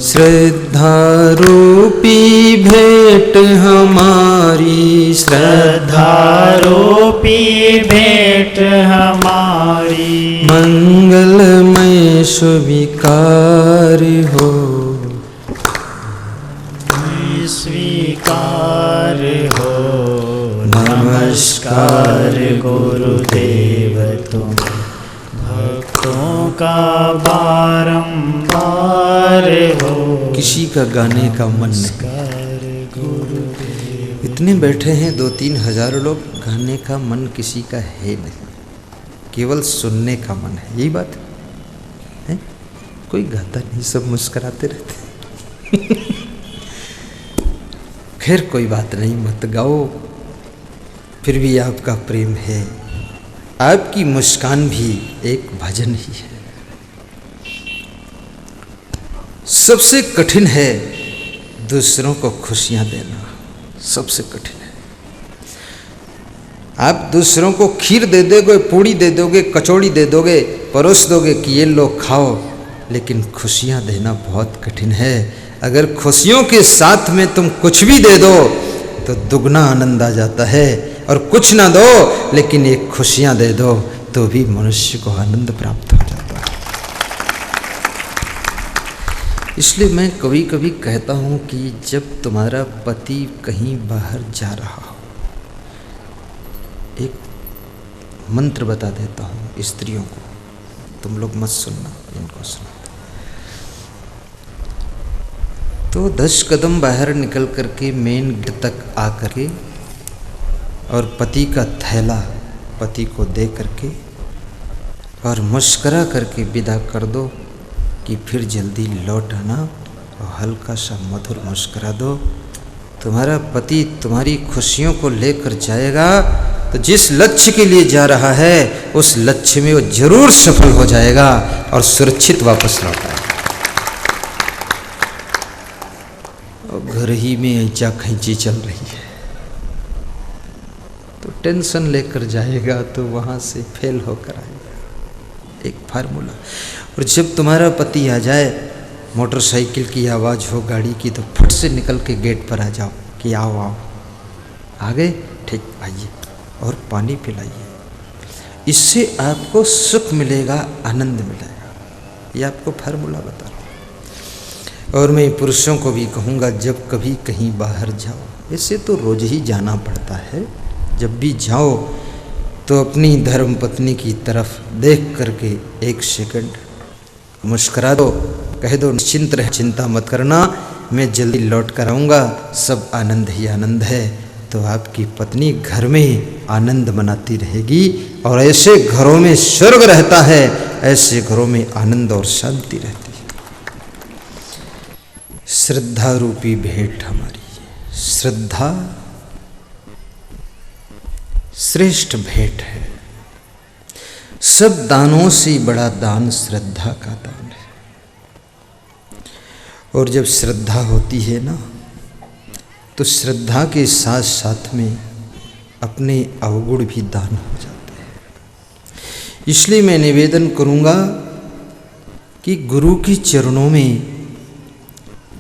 Speaker 1: श्रद्धा रूपी भेंट हमारी,
Speaker 2: श्रद्धा रूपी भेंट हमारी,
Speaker 1: मंगलमय स्वीकार हो,
Speaker 2: स्वीकार हो। नमस्कार गुरुदेव तुम भक्तों का बारंबार हो।
Speaker 1: किसी का गाने का मन नहीं।
Speaker 2: गुरुदेव
Speaker 1: इतने बैठे हैं 2-3 हजार लोग, गाने का मन किसी का है नहीं, केवल सुनने का मन है। यही बात है, कोई गाता नहीं, सब मुस्कुराते रहते। खैर कोई बात नहीं, मत गाओ, फिर भी आपका प्रेम है, आपकी मुस्कान भी एक भजन ही है। सबसे कठिन है दूसरों को खुशियां देना, सबसे कठिन है। आप दूसरों को खीर दे दोगे, पूड़ी दे दोगे, कचौड़ी दे दोगे, परोस दोगे कि ये लो खाओ, लेकिन खुशियां देना बहुत कठिन है। अगर खुशियों के साथ में तुम कुछ भी दे दो तो दुगना आनंद आ जाता है, और कुछ ना दो लेकिन एक खुशियां दे दो तो भी मनुष्य को आनंद प्राप्त हो जाता है। इसलिए मैं कभी कभी कहता हूं कि जब तुम्हारा पति कहीं बाहर जा रहा हो, एक मंत्र बता देता हूं स्त्रियों को, तुम लोग मत सुनना, इनको सुनना। तो 10 कदम बाहर निकल करके मेन गेट तक आ करके और पति का थैला पति को दे करके और मुस्करा करके विदा कर दो कि फिर जल्दी लौट आना, और हल्का सा मधुर मुस्करा दो। तुम्हारा पति तुम्हारी खुशियों को लेकर जाएगा, तो जिस लक्ष्य के लिए जा रहा है उस लक्ष्य में वो जरूर सफल हो जाएगा और सुरक्षित वापस लौट आएगा। और घर ही में ऐचा खैंची चल रही है तो टेंशन लेकर जाएगा तो वहाँ से फेल होकर आएगा। एक फार्मूला। और जब तुम्हारा पति आ जाए, मोटरसाइकिल की आवाज़ हो, गाड़ी की, तो फट से निकल के गेट पर आ जाओ कि आओ आओ, आ गए, ठीक, आइए, और पानी पिलाइए। इससे आपको सुख मिलेगा, आनंद मिलेगा। ये आपको फार्मूला बता रहा हूँ। और मैं पुरुषों को भी कहूँगा, जब कभी कहीं बाहर जाओ, इससे तो रोज ही जाना पड़ता है, जब भी जाओ तो अपनी धर्म पत्नी की तरफ देख करके एक सेकंड मुस्कुरा दो, कह दो निश्चिंत रह, चिंता मत करना, मैं जल्दी लौट कर आऊँगा, सब आनंद ही आनंद है। तो आपकी पत्नी घर में आनंद मनाती रहेगी। और ऐसे घरों में स्वर्ग रहता है, ऐसे घरों में आनंद और शांति रहती है। श्रद्धा रूपी भेंट हमारी, श्रद्धा श्रेष्ठ भेंट है। सब दानों से बड़ा दान श्रद्धा का दान है। और जब श्रद्धा होती है ना, तो श्रद्धा के साथ साथ में अपने अवगुण भी दान हो जाते हैं। इसलिए मैं निवेदन करूँगा कि गुरु के चरणों में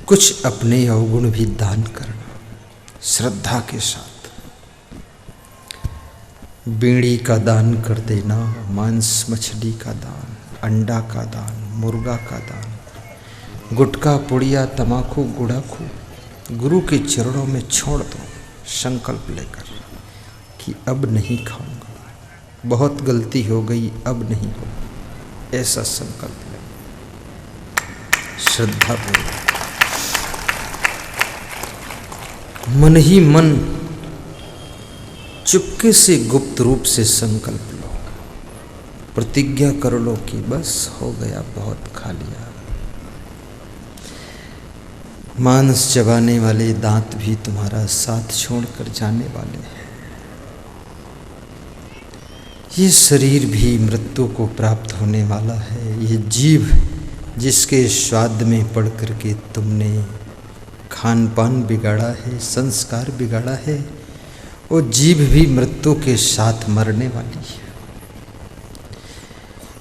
Speaker 1: कुछ अपने अवगुण भी दान करना, श्रद्धा के साथ। बीड़ी का दान कर देना, मांस मछली का दान, अंडा का दान, मुर्गा का दान, गुटखा पुड़िया तमाकू गुड़ाखू गुरु के चरणों में छोड़ दो, संकल्प लेकर कि अब नहीं खाऊंगा, बहुत गलती हो गई, अब नहीं होगा, ऐसा संकल्प ले। श्रद्धा पूर्वक मन ही मन चुपके से गुप्त रूप से संकल्प लो, प्रतिज्ञा कर लो कि बस हो गया, बहुत खा लिया। मांस चबाने वाले दांत भी तुम्हारा साथ छोड़कर जाने वाले हैं। ये शरीर भी मृत्यु को प्राप्त होने वाला है। ये जीभ जिसके स्वाद में पड़ करके तुमने खान पान बिगाड़ा है, संस्कार बिगाड़ा है, वो जीभ भी मृत्यु के साथ मरने वाली है।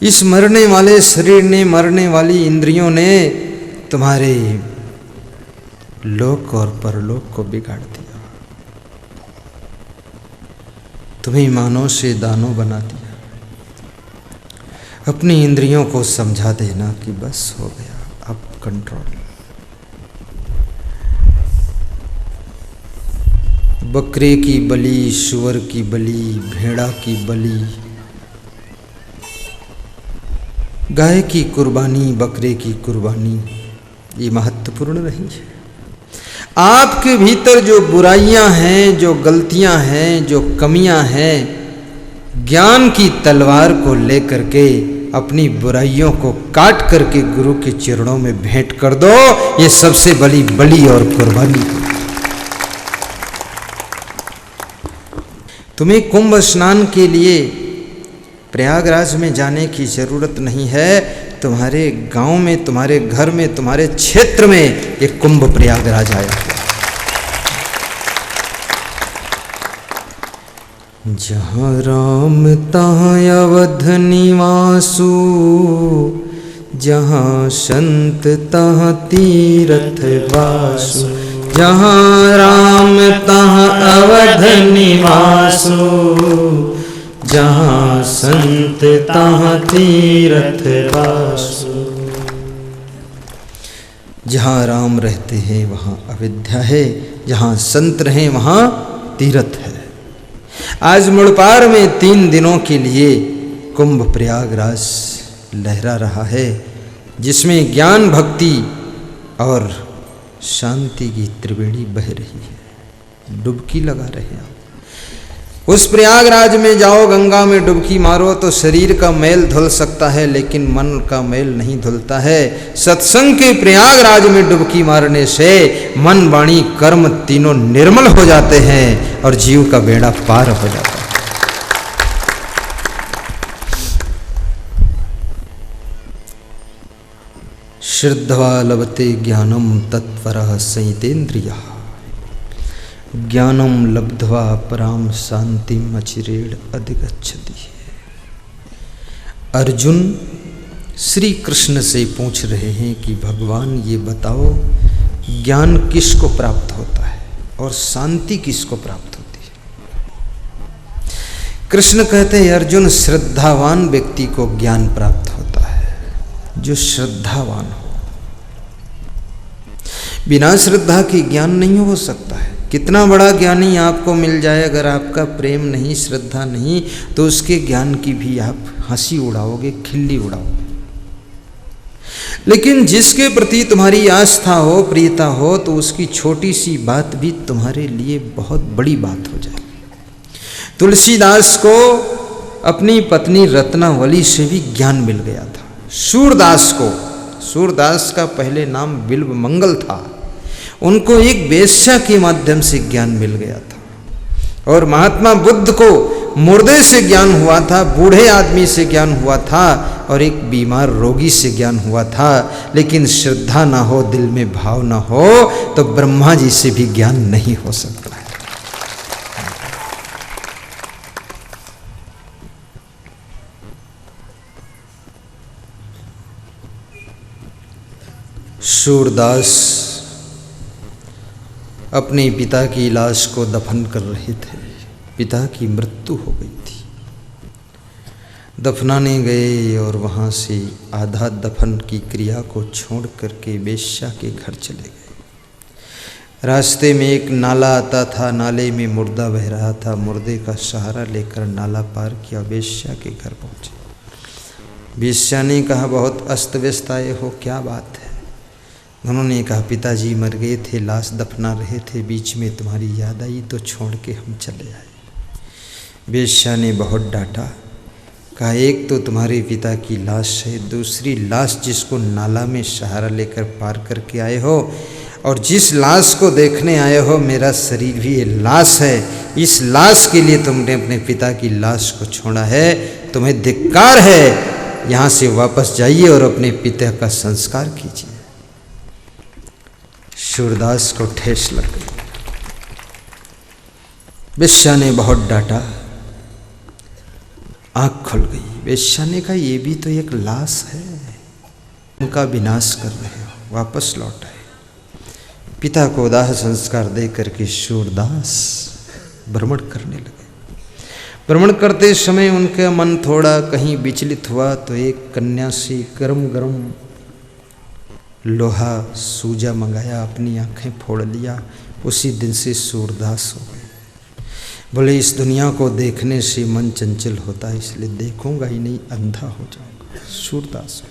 Speaker 1: इस मरने वाले शरीर ने, मरने वाली इंद्रियों ने तुम्हारे लोक और परलोक को बिगाड़ दिया, तुम्हें मानव से दानव बना दिया। अपनी इंद्रियों को समझा देना कि बस हो गया, अब कंट्रोल। बकरे की बलि, सुअर की बलि, भेड़ा की बलि, गाय की कुर्बानी, बकरे की कुर्बानी, ये महत्वपूर्ण नहीं है। आपके भीतर जो बुराइयां हैं, जो गलतियां हैं, जो कमियां हैं, ज्ञान की तलवार को लेकर के अपनी बुराइयों को काट करके गुरु के चरणों में भेंट कर दो। ये सबसे बड़ी बलि और कुर्बानी। तुम्हें कुंभ स्नान के लिए प्रयागराज में जाने की जरूरत नहीं है। तुम्हारे गांव में, तुम्हारे घर में, तुम्हारे क्षेत्र में ये कुंभ प्रयागराज आया हुआ। जहाँ राम तहाँ अवध निवासु, जहाँ संत तहाँ तीर्थ वासु। जहाँ राम तहाँ अवध निवासु, जहाँ संत तहाँ तीर्थ वासु। जहाँ राम रहते हैं वहाँ अविद्या है, जहाँ संत रहें वहाँ तीर्थ है। आज मुड़पार में 3 दिनों के लिए कुंभ प्रयागराज लहरा रहा है, जिसमें ज्ञान, भक्ति और शांति की त्रिवेणी बह रही है। डुबकी लगा रहे हैं आप। उस प्रयागराज में जाओ, गंगा में डुबकी मारो तो शरीर का मैल धुल सकता है, लेकिन मन का मैल नहीं धुलता है। सत्संग के प्रयागराज में डुबकी मारने से मन, वाणी, कर्म तीनों निर्मल हो जाते हैं और जीव का बेड़ा पार हो जाता है। श्रद्धा लभते ज्ञानम तत्परः संयतेन्द्रियः, ज्ञानम लब्ध्वा पराम शांतिम अचिरेण अधिगच्छति। अर्जुन श्री कृष्ण से पूछ रहे हैं कि भगवान ये बताओ, ज्ञान किसको प्राप्त होता है और शांति किसको प्राप्त होती है? कृष्ण कहते हैं, अर्जुन, श्रद्धावान व्यक्ति को ज्ञान प्राप्त होता है, जो श्रद्धावान हो। बिना श्रद्धा के ज्ञान नहीं हो सकता है। कितना बड़ा ज्ञानी आपको मिल जाए, अगर आपका प्रेम नहीं, श्रद्धा नहीं, तो उसके ज्ञान की भी आप हंसी उड़ाओगे, खिल्ली उड़ाओगे। लेकिन जिसके प्रति तुम्हारी आस्था हो, प्रियता हो, तो उसकी छोटी सी बात भी तुम्हारे लिए बहुत बड़ी बात हो जाए। तुलसीदास को अपनी पत्नी रत्नावली से भी ज्ञान मिल गया था। सूरदास को, सूरदास का पहले नाम बिल्व मंगल था, उनको एक वेश्या के माध्यम से ज्ञान मिल गया था। और महात्मा बुद्ध को मुर्दे से ज्ञान हुआ था, बूढ़े आदमी से ज्ञान हुआ था, और एक बीमार रोगी से ज्ञान हुआ था। लेकिन श्रद्धा ना हो, दिल में भाव ना हो, तो ब्रह्मा जी से भी ज्ञान नहीं हो सकता है। सूरदास अपने पिता की लाश को दफन कर रहे थे। पिता की मृत्यु हो गई थी। दफनाने गए और वहाँ से आधा दफन की क्रिया को छोड़ करके वेश्या के घर चले गए। रास्ते में एक नाला आता था, नाले में मुर्दा बह रहा था। मुर्दे का सहारा लेकर नाला पार किया, वेश्या के घर पहुँचे। वेश्या ने कहा, बहुत अस्त व्यस्त आए हो, क्या बात है? उन्होंने कहा, पिताजी मर गए थे, लाश दफना रहे थे, बीच में तुम्हारी याद आई तो छोड़ के हम चले आए। वेश्या ने बहुत डांटा, कहा, एक तो तुम्हारे पिता की लाश है, दूसरी लाश जिसको नाला में सहारा लेकर पार करके आए हो, और जिस लाश को देखने आए हो, मेरा शरीर भी ये लाश है। इस लाश के लिए तुमने अपने पिता की लाश को छोड़ा है, तुम्हें धिक्कार है। यहाँ से वापस जाइए और अपने पिता का संस्कार कीजिए। सूरदास को ठेस लग गई। वेश्या ने बहुत डांटा, आँख खुल गई। वेश्या ने कहा, ये भी तो एक लाश है, उनका विनाश कर रहे हो, वापस लौट आए। पिता को दाह संस्कार दे करके सूरदास भ्रमण करने लगे। भ्रमण करते समय उनका मन थोड़ा कहीं विचलित हुआ, तो एक कन्या से गरम गरम लोहा सूजा मंगाया, अपनी आंखें फोड़ लिया। उसी दिन से सूरदास हो गए। बोले, इस दुनिया को देखने से मन चंचल होता है, इसलिए देखूंगा ही नहीं, अंधा हो जाऊंगा। सूरदास।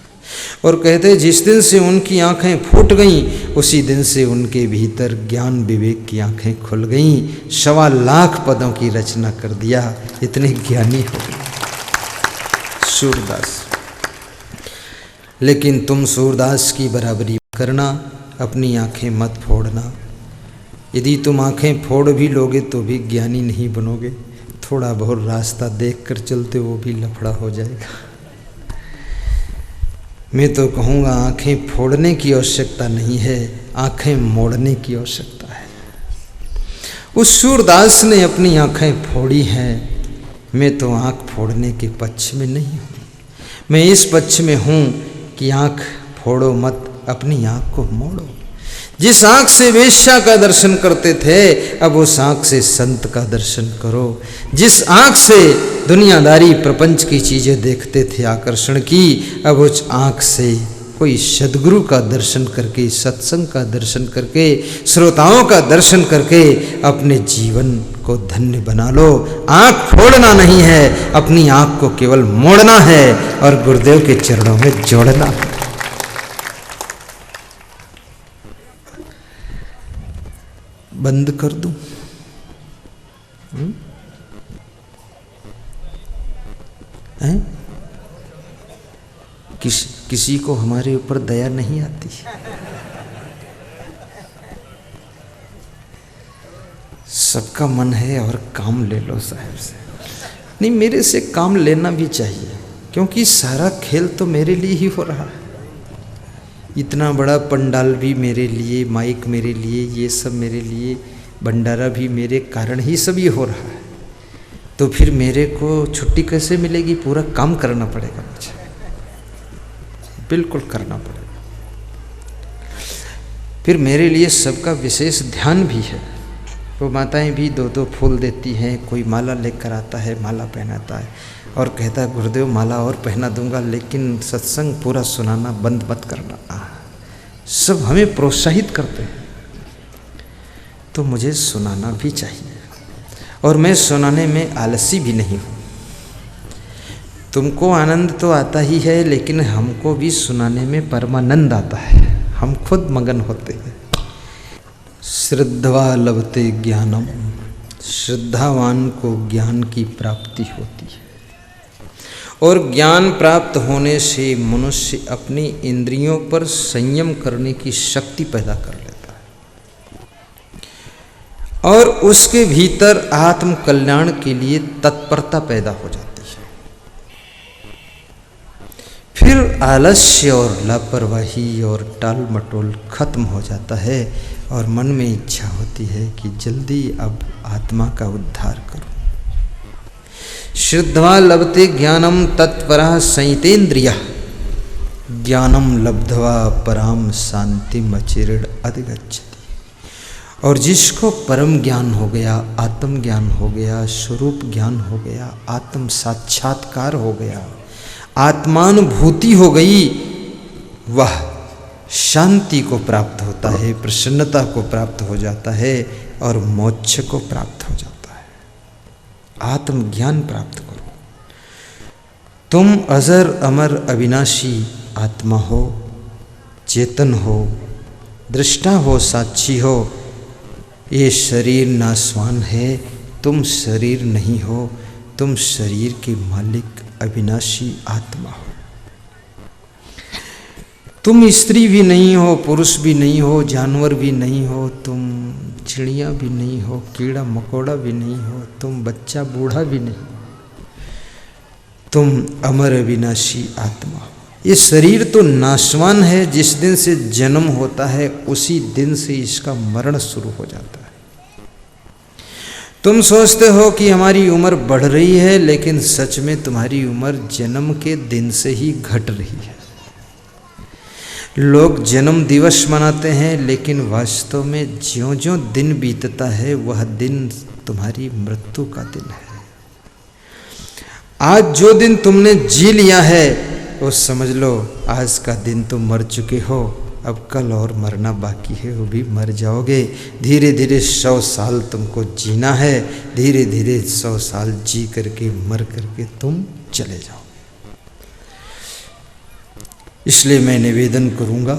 Speaker 1: और कहते, जिस दिन से उनकी आंखें फूट गईं, उसी दिन से उनके भीतर ज्ञान विवेक की आंखें खुल गईं। 1.25 लाख पदों की रचना कर दिया, इतने ज्ञानी हो गए सूरदास। लेकिन तुम सूरदास की बराबरी करना, अपनी आंखें मत फोड़ना। यदि तुम आंखें फोड़ भी लोगे तो भी ज्ञानी नहीं बनोगे। थोड़ा बहुत रास्ता देख कर चलते, वो भी लफड़ा हो जाएगा। मैं तो कहूँगा आंखें फोड़ने की आवश्यकता नहीं है, आंखें मोड़ने की आवश्यकता है। उस सूरदास ने अपनी आंखें फोड़ी हैं, मैं तो आंख फोड़ने के पक्ष में नहीं हूँ। मैं इस पक्ष में हूँ कि आंख फोड़ो मत, अपनी आंख को मोड़ो। जिस आंख से वेश्या का दर्शन करते थे, अब उस आंख से संत का दर्शन करो। जिस आंख से दुनियादारी प्रपंच की चीज़ें देखते थे आकर्षण की, अब उस आंख से कोई सद्गुरु का दर्शन करके, सत्संग का दर्शन करके, श्रोताओं का दर्शन करके अपने जीवन को धन्य बना लो। आंख फोड़ना नहीं है, अपनी आंख को केवल मोड़ना है और गुरुदेव के चरणों में जोड़ना है। बंद कर दूं? किसी को हमारे ऊपर दया नहीं आती। सबका मन है और काम ले लो साहब से। नहीं, मेरे से काम लेना भी चाहिए, क्योंकि सारा खेल तो मेरे लिए ही हो रहा है। इतना बड़ा पंडाल भी मेरे लिए, माइक मेरे लिए, ये सब मेरे लिए, भंडारा भी मेरे कारण ही सब ये हो रहा है। तो फिर मेरे को छुट्टी कैसे मिलेगी? पूरा काम करना पड़ेगा मुझे, बिल्कुल करना पड़ेगा। फिर मेरे लिए सबका विशेष ध्यान भी है। वो माताएं भी दो दो फूल देती हैं, कोई माला लेकर आता है, माला पहनाता है और कहता है गुरुदेव माला और पहना दूंगा, लेकिन सत्संग पूरा सुनाना बंद मत करना। सब हमें प्रोत्साहित करते हैं, तो मुझे सुनाना भी चाहिए। और मैं सुनाने में आलसी भी नहीं हूँ। तुमको आनंद तो आता ही है, लेकिन हमको भी सुनाने में परमानंद आता है, हम खुद मगन होते हैं। श्रद्धा लभते ज्ञानम, श्रद्धावान को ज्ञान की प्राप्ति होती है। और ज्ञान प्राप्त होने से मनुष्य अपनी इंद्रियों पर संयम करने की शक्ति पैदा कर लेता है और उसके भीतर आत्म कल्याण के लिए तत्परता पैदा हो जाती है। फिर आलस्य और लापरवाही और टाल मटोल खत्म हो जाता है और मन में इच्छा होती है कि जल्दी अब आत्मा का उद्धार करूं। श्रद्धा लभते ज्ञानम तत्परः संयतेन्द्रियः, ज्ञानम लब्ध्वा पराम शांतिम अचिरेण अधिगच्छति। और जिसको परम ज्ञान हो गया, आत्म ज्ञान हो गया, स्वरूप ज्ञान हो गया, आत्म साक्षात्कार हो गया, आत्मानुभूति हो गई, वह शांति को प्राप्त होता है, प्रसन्नता को प्राप्त हो जाता है और मोक्ष को प्राप्त हो जाता है। आत्मज्ञान प्राप्त करो। तुम अजर अमर अविनाशी आत्मा हो, चेतन हो, दृष्टा हो, साक्षी हो। ये शरीर नाशवान है, तुम शरीर नहीं हो, तुम शरीर के मालिक अविनाशी आत्मा हो। तुम स्त्री भी नहीं हो, पुरुष भी नहीं हो, जानवर भी नहीं हो, तुम चिड़िया भी नहीं हो, कीड़ा मकोड़ा भी नहीं हो, तुम बच्चा बूढ़ा भी नहीं, तुम अमर अविनाशी आत्मा हो। ये शरीर तो नाशवान है, जिस दिन से जन्म होता है उसी दिन से इसका मरण शुरू हो जाता है। तुम सोचते हो कि हमारी उम्र बढ़ रही है, लेकिन सच में तुम्हारी उम्र जन्म के दिन से ही घट रही है। लोग जन्म दिवस मनाते हैं, लेकिन वास्तव में ज्यों-ज्यों दिन बीतता है वह दिन तुम्हारी मृत्यु का दिन है। आज जो दिन तुमने जी लिया है वो समझ लो आज का दिन तुम मर चुके हो। अब कल और मरना बाकी है, वो भी मर जाओगे। धीरे धीरे 100 साल तुमको जीना है, धीरे धीरे 100 साल जी करके मर करके तुम चले जाओ। इसलिए मैं निवेदन करूंगा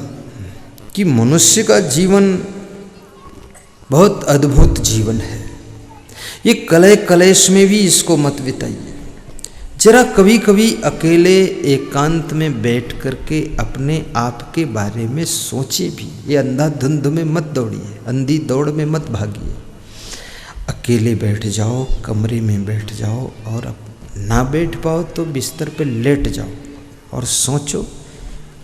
Speaker 1: कि मनुष्य का जीवन बहुत अद्भुत जीवन है। ये कलह कलेश में भी इसको मत बिताइए। जरा कभी कभी अकेले एकांत में बैठ करके अपने आप के बारे में सोचिए भी। ये अंधाधुंध में मत दौड़िए, अंधी दौड़ में मत भागिए। अकेले बैठ जाओ, कमरे में बैठ जाओ, और अब ना बैठ पाओ तो बिस्तर पे लेट जाओ और सोचो,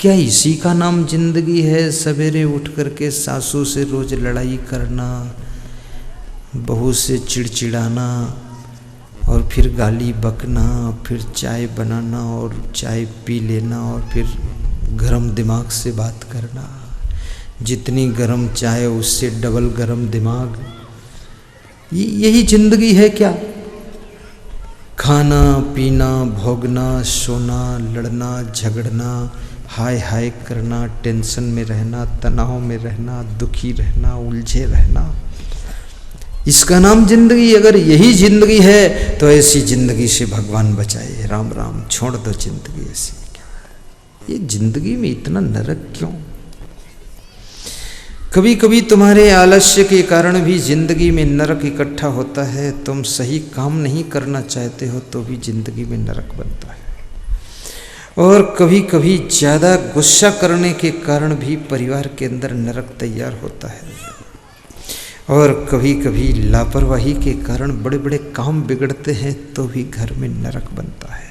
Speaker 1: क्या इसी का नाम जिंदगी है? सवेरे उठ करके सासू से रोज लड़ाई करना, बहू से चिड़चिड़ाना, और फिर गाली बकना, फिर चाय बनाना और चाय पी लेना, और फिर गरम दिमाग से बात करना। जितनी गरम चाय उससे डबल गरम दिमाग। यही जिंदगी है क्या? खाना पीना, भोगना, सोना, लड़ना, झगड़ना, हाय हाय करना, टेंशन में रहना, तनाव में रहना, दुखी रहना, उलझे रहना, इसका नाम जिंदगी? अगर यही जिंदगी है तो ऐसी जिंदगी से भगवान बचाए। राम राम, छोड़ दो जिंदगी ऐसी। ये जिंदगी में इतना नरक क्यों? कभी कभी तुम्हारे आलस्य के कारण भी जिंदगी में नरक इकट्ठा होता है। तुम सही काम नहीं करना चाहते हो तो भी जिंदगी में नरक बनता है। और कभी कभी ज़्यादा गुस्सा करने के कारण भी परिवार के अंदर नरक तैयार होता है। और कभी कभी लापरवाही के कारण बड़े बड़े काम बिगड़ते हैं तो भी घर में नरक बनता है।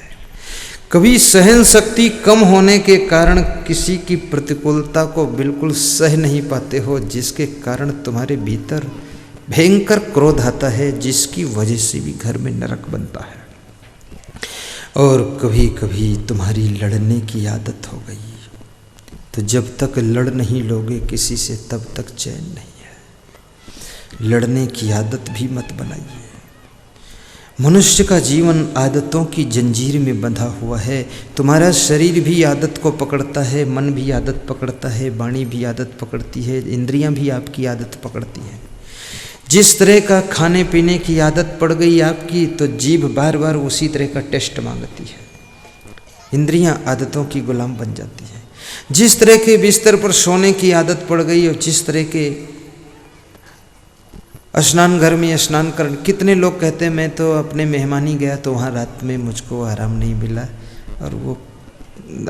Speaker 1: कभी सहन शक्ति कम होने के कारण किसी की प्रतिकूलता को बिल्कुल सह नहीं पाते हो, जिसके कारण तुम्हारे भीतर भयंकर क्रोध आता है, जिसकी वजह से भी घर में नरक बनता है। और कभी कभी तुम्हारी लड़ने की आदत हो गई, तो जब तक लड़ नहीं लोगे किसी से तब तक चैन नहीं है। लड़ने की आदत भी मत बनाइए। मनुष्य का जीवन आदतों की जंजीर में बंधा हुआ है। तुम्हारा शरीर भी आदत को पकड़ता है, मन भी आदत पकड़ता है, वाणी भी आदत पकड़ती है, इंद्रियां भी आपकी आदत पकड़ती हैं। जिस तरह का खाने पीने की आदत पड़ गई आपकी, तो जीभ बार बार उसी तरह का टेस्ट मांगती है। इंद्रियां आदतों की गुलाम बन जाती हैं। जिस तरह के बिस्तर पर सोने की आदत पड़ गई, और जिस तरह के स्नान घर में स्नान कर, कितने लोग कहते हैं मैं तो अपने मेहमानी गया तो वहाँ रात में मुझको आराम नहीं मिला और वो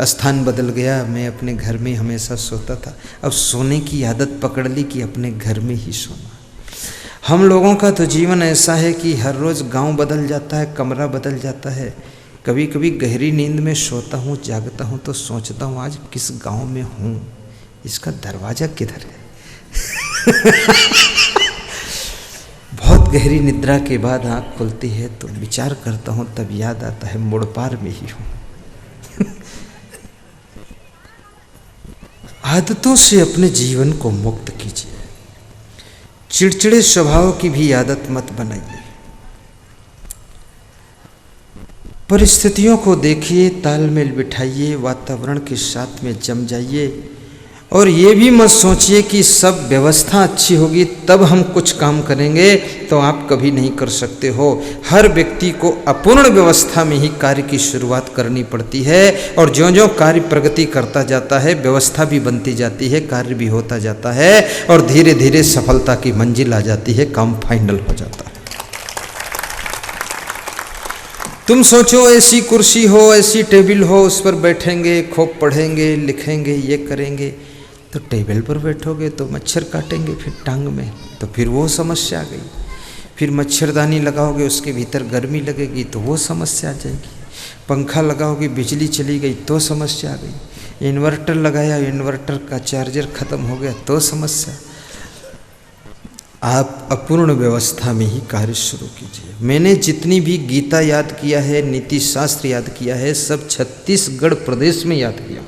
Speaker 1: स्थान बदल गया, मैं अपने घर में हमेशा सोता था। अब सोने की आदत पकड़ ली कि अपने घर में ही सोना। हम लोगों का तो जीवन ऐसा है कि हर रोज़ गांव बदल जाता है, कमरा बदल जाता है। कभी कभी गहरी नींद में सोता हूँ, जागता हूँ तो सोचता हूँ आज किस गांव में हूँ, इसका दरवाज़ा किधर है। बहुत गहरी निद्रा के बाद आँख खुलती है तो विचार करता हूँ, तब याद आता है मुड़ पार में ही हूँ। आदतों से अपने जीवन को मुक्त कीजिए। चिड़चिड़े स्वभाव की भी आदत मत बनाइए। परिस्थितियों को देखिए, तालमेल बिठाइए, वातावरण के साथ में जम जाइए। और ये भी मत सोचिए कि सब व्यवस्था अच्छी होगी तब हम कुछ काम करेंगे, तो आप कभी नहीं कर सकते हो। हर व्यक्ति को अपूर्ण व्यवस्था में ही कार्य की शुरुआत करनी पड़ती है, और ज्यों ज्यों कार्य प्रगति करता जाता है व्यवस्था भी बनती जाती है, कार्य भी होता जाता है, और धीरे धीरे सफलता की मंजिल आ जाती है, काम फाइनल हो जाता है। तुम सोचो ऐसी कुर्सी हो, ऐसी टेबल हो, उस पर बैठेंगे, खूब पढ़ेंगे, लिखेंगे, ये करेंगे, तो टेबल पर बैठोगे तो मच्छर काटेंगे फिर टांग में, तो फिर वो समस्या आ गई। फिर मच्छरदानी लगाओगे, उसके भीतर गर्मी लगेगी तो वो समस्या आ जाएगी। पंखा लगाओगे, बिजली चली गई तो समस्या आ गई। इन्वर्टर लगाया, इन्वर्टर का चार्जर ख़त्म हो गया तो समस्या। आप अपूर्ण व्यवस्था में ही कार्य शुरू कीजिए। मैंने जितनी भी गीता याद किया है, नीति शास्त्र याद किया है, सब छत्तीसगढ़ प्रदेश में याद किया,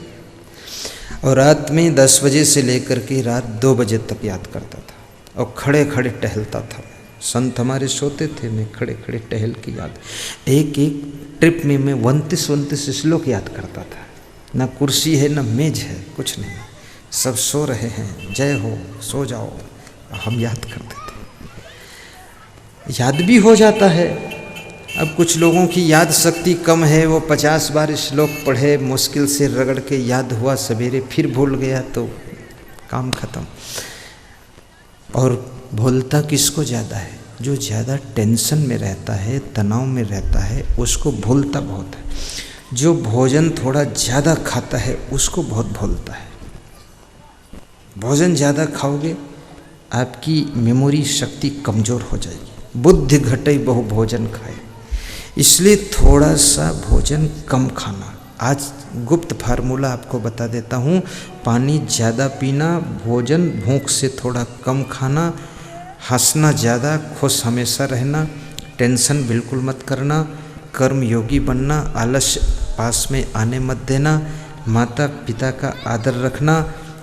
Speaker 1: और रात में 10 बजे से लेकर के रात 2 बजे तक याद करता था, और खड़े खड़े टहलता था। संत हमारे सोते थे, मैं खड़े खड़े टहल की याद। एक एक ट्रिप में मैं 29 श्लोक याद करता था। ना कुर्सी है, ना मेज है, कुछ नहीं, सब सो रहे हैं, जय हो, सो जाओ, हम याद करते थे। याद भी हो जाता है। अब कुछ लोगों की याद शक्ति कम है, वो 50 बार श्लोक पढ़े, मुश्किल से रगड़ के याद हुआ, सवेरे फिर भूल गया तो काम खत्म। और भूलता किसको ज़्यादा है? जो ज़्यादा टेंशन में रहता है, तनाव में रहता है, उसको भूलता बहुत है। जो भोजन थोड़ा ज़्यादा खाता है उसको बहुत भूलता है। भोजन ज़्यादा खाओगे आपकी मेमोरी शक्ति कमज़ोर हो जाएगी, बुद्धि घटे बहु भोजन खाए। इसलिए थोड़ा सा भोजन कम खाना। आज गुप्त फार्मूला आपको बता देता हूँ, पानी ज़्यादा पीना, भोजन भूख से थोड़ा कम खाना, हंसना ज़्यादा, खुश हमेशा रहना, टेंशन बिल्कुल मत करना, कर्म योगी बनना, आलस्य पास में आने मत देना, माता पिता का आदर रखना,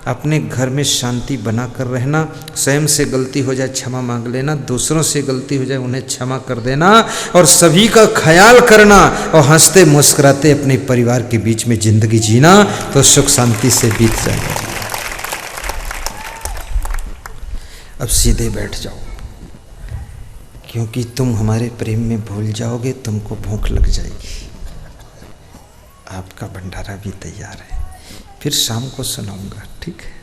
Speaker 1: अपने घर में शांति बना कर रहना, स्वयं से गलती हो जाए क्षमा मांग लेना, दूसरों से गलती हो जाए उन्हें क्षमा कर देना, और सभी का ख्याल करना, और हंसते मुस्कुराते अपने परिवार के बीच में जिंदगी जीना, तो सुख शांति से बीत जाएगा। अब सीधे बैठ जाओ, क्योंकि तुम हमारे प्रेम में भूल जाओगे, तुमको भूख लग जाएगी। आपका भंडारा भी तैयार है, फिर शाम को सुनाऊंगा, ठीक है।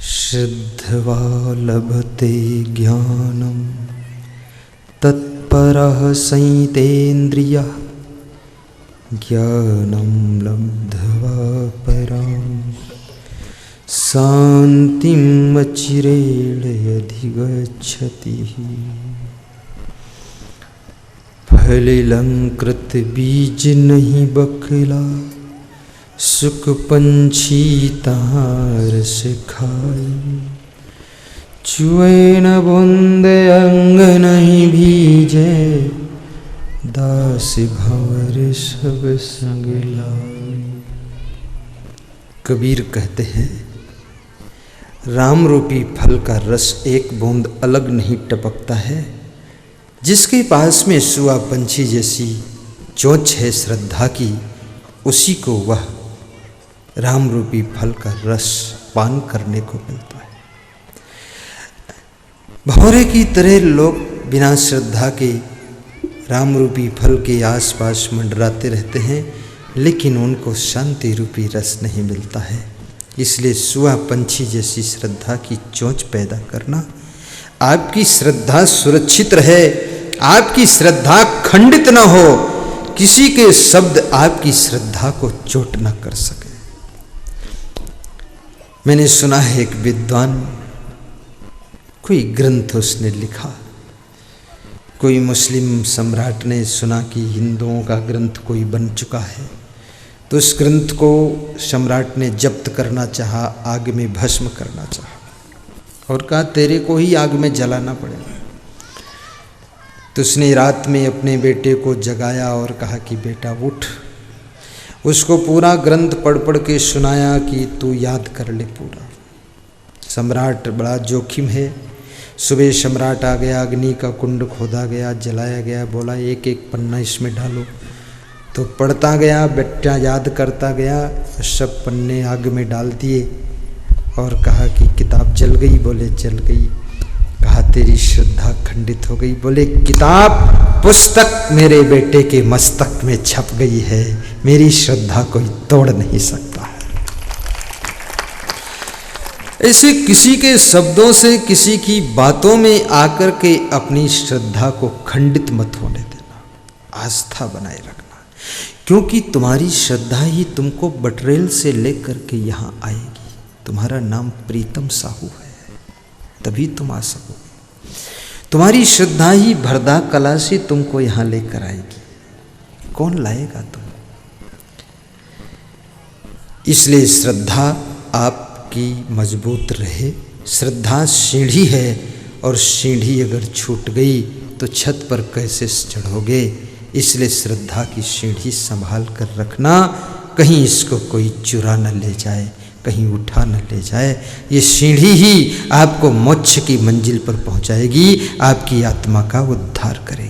Speaker 1: श्रद्धवा लभते ज्ञानम तत्परः संयतेन्द्रियः ज्ञानम लब्ध्वा परां शांतिम् अचिरेण अधिगच्छति। फलिलंकृत बीज नहीं बकला, सुख पंछी तार से खाए। चुए न बूंद अंग नहीं भीजे, दास भंवर सब संग लाए। कबीर कहते हैं, राम रूपी फल का रस एक बूंद अलग नहीं टपकता है। जिसके पास में सुआ पंछी जैसी चोंच है श्रद्धा की, उसी को वह राम रूपी फल का रस पान करने को मिलता है। भंवरे की तरह लोग बिना श्रद्धा के राम रूपी फल के आसपास मंडराते रहते हैं, लेकिन उनको शांति रूपी रस नहीं मिलता है। इसलिए सुआ पंछी जैसी श्रद्धा की चोंच पैदा करना, आपकी श्रद्धा सुरक्षित रहे, आपकी श्रद्धा खंडित न हो, किसी के शब्द आपकी श्रद्धा को चोट न कर सके। मैंने सुना है एक विद्वान, कोई ग्रंथ उसने लिखा, कोई मुस्लिम सम्राट ने सुना कि हिंदुओं का ग्रंथ कोई बन चुका है, तो उस ग्रंथ को सम्राट ने जब्त करना चाहा, आग में भस्म करना चाहा, और कहा तेरे को ही आग में जलाना पड़ेगा। तो उसने रात में अपने बेटे को जगाया और कहा कि बेटा उठ। उसको पूरा ग्रंथ पढ़ पढ़ के सुनाया कि तू याद कर ले पूरा। सम्राट बड़ा जोखिम है। सुबह सम्राट आ गया, अग्नि का कुंड खोदा गया, जलाया गया, बोला एक एक पन्ना इसमें डालो। तो पढ़ता गया, बेटा याद करता गया, सब पन्ने आग में डाल दिए और कहा कि किताब जल गई। बोले जल गई। कहा तेरी श्रद्धा खंडित हो गई। बोले किताब पुस्तक मेरे बेटे के मस्तक में छप गई है, मेरी श्रद्धा कोई तोड़ नहीं सकता है। ऐसे किसी के शब्दों से, किसी की बातों में आकर के अपनी श्रद्धा को खंडित मत होने देना, आस्था बनाए रखना, क्योंकि तुम्हारी श्रद्धा ही तुमको बटरेल से लेकर के यहाँ आएगी। तुम्हारा नाम प्रीतम साहू है, तभी तुम आ सकोगे। तुम्हारी श्रद्धा ही भरदा कला से तुमको यहाँ लेकर आएगी। कौन लाएगा तुम? इसलिए श्रद्धा आपकी मजबूत रहे। श्रद्धा सीढ़ी है, और सीढ़ी अगर छूट गई तो छत पर कैसे चढ़ोगे। इसलिए श्रद्धा की सीढ़ी संभाल कर रखना, कहीं इसको कोई चुरा न ले जाए, कहीं उठा न ले जाए। ये सीढ़ी ही आपको मोक्ष की मंजिल पर पहुंचाएगी, आपकी आत्मा का उद्धार करेगी।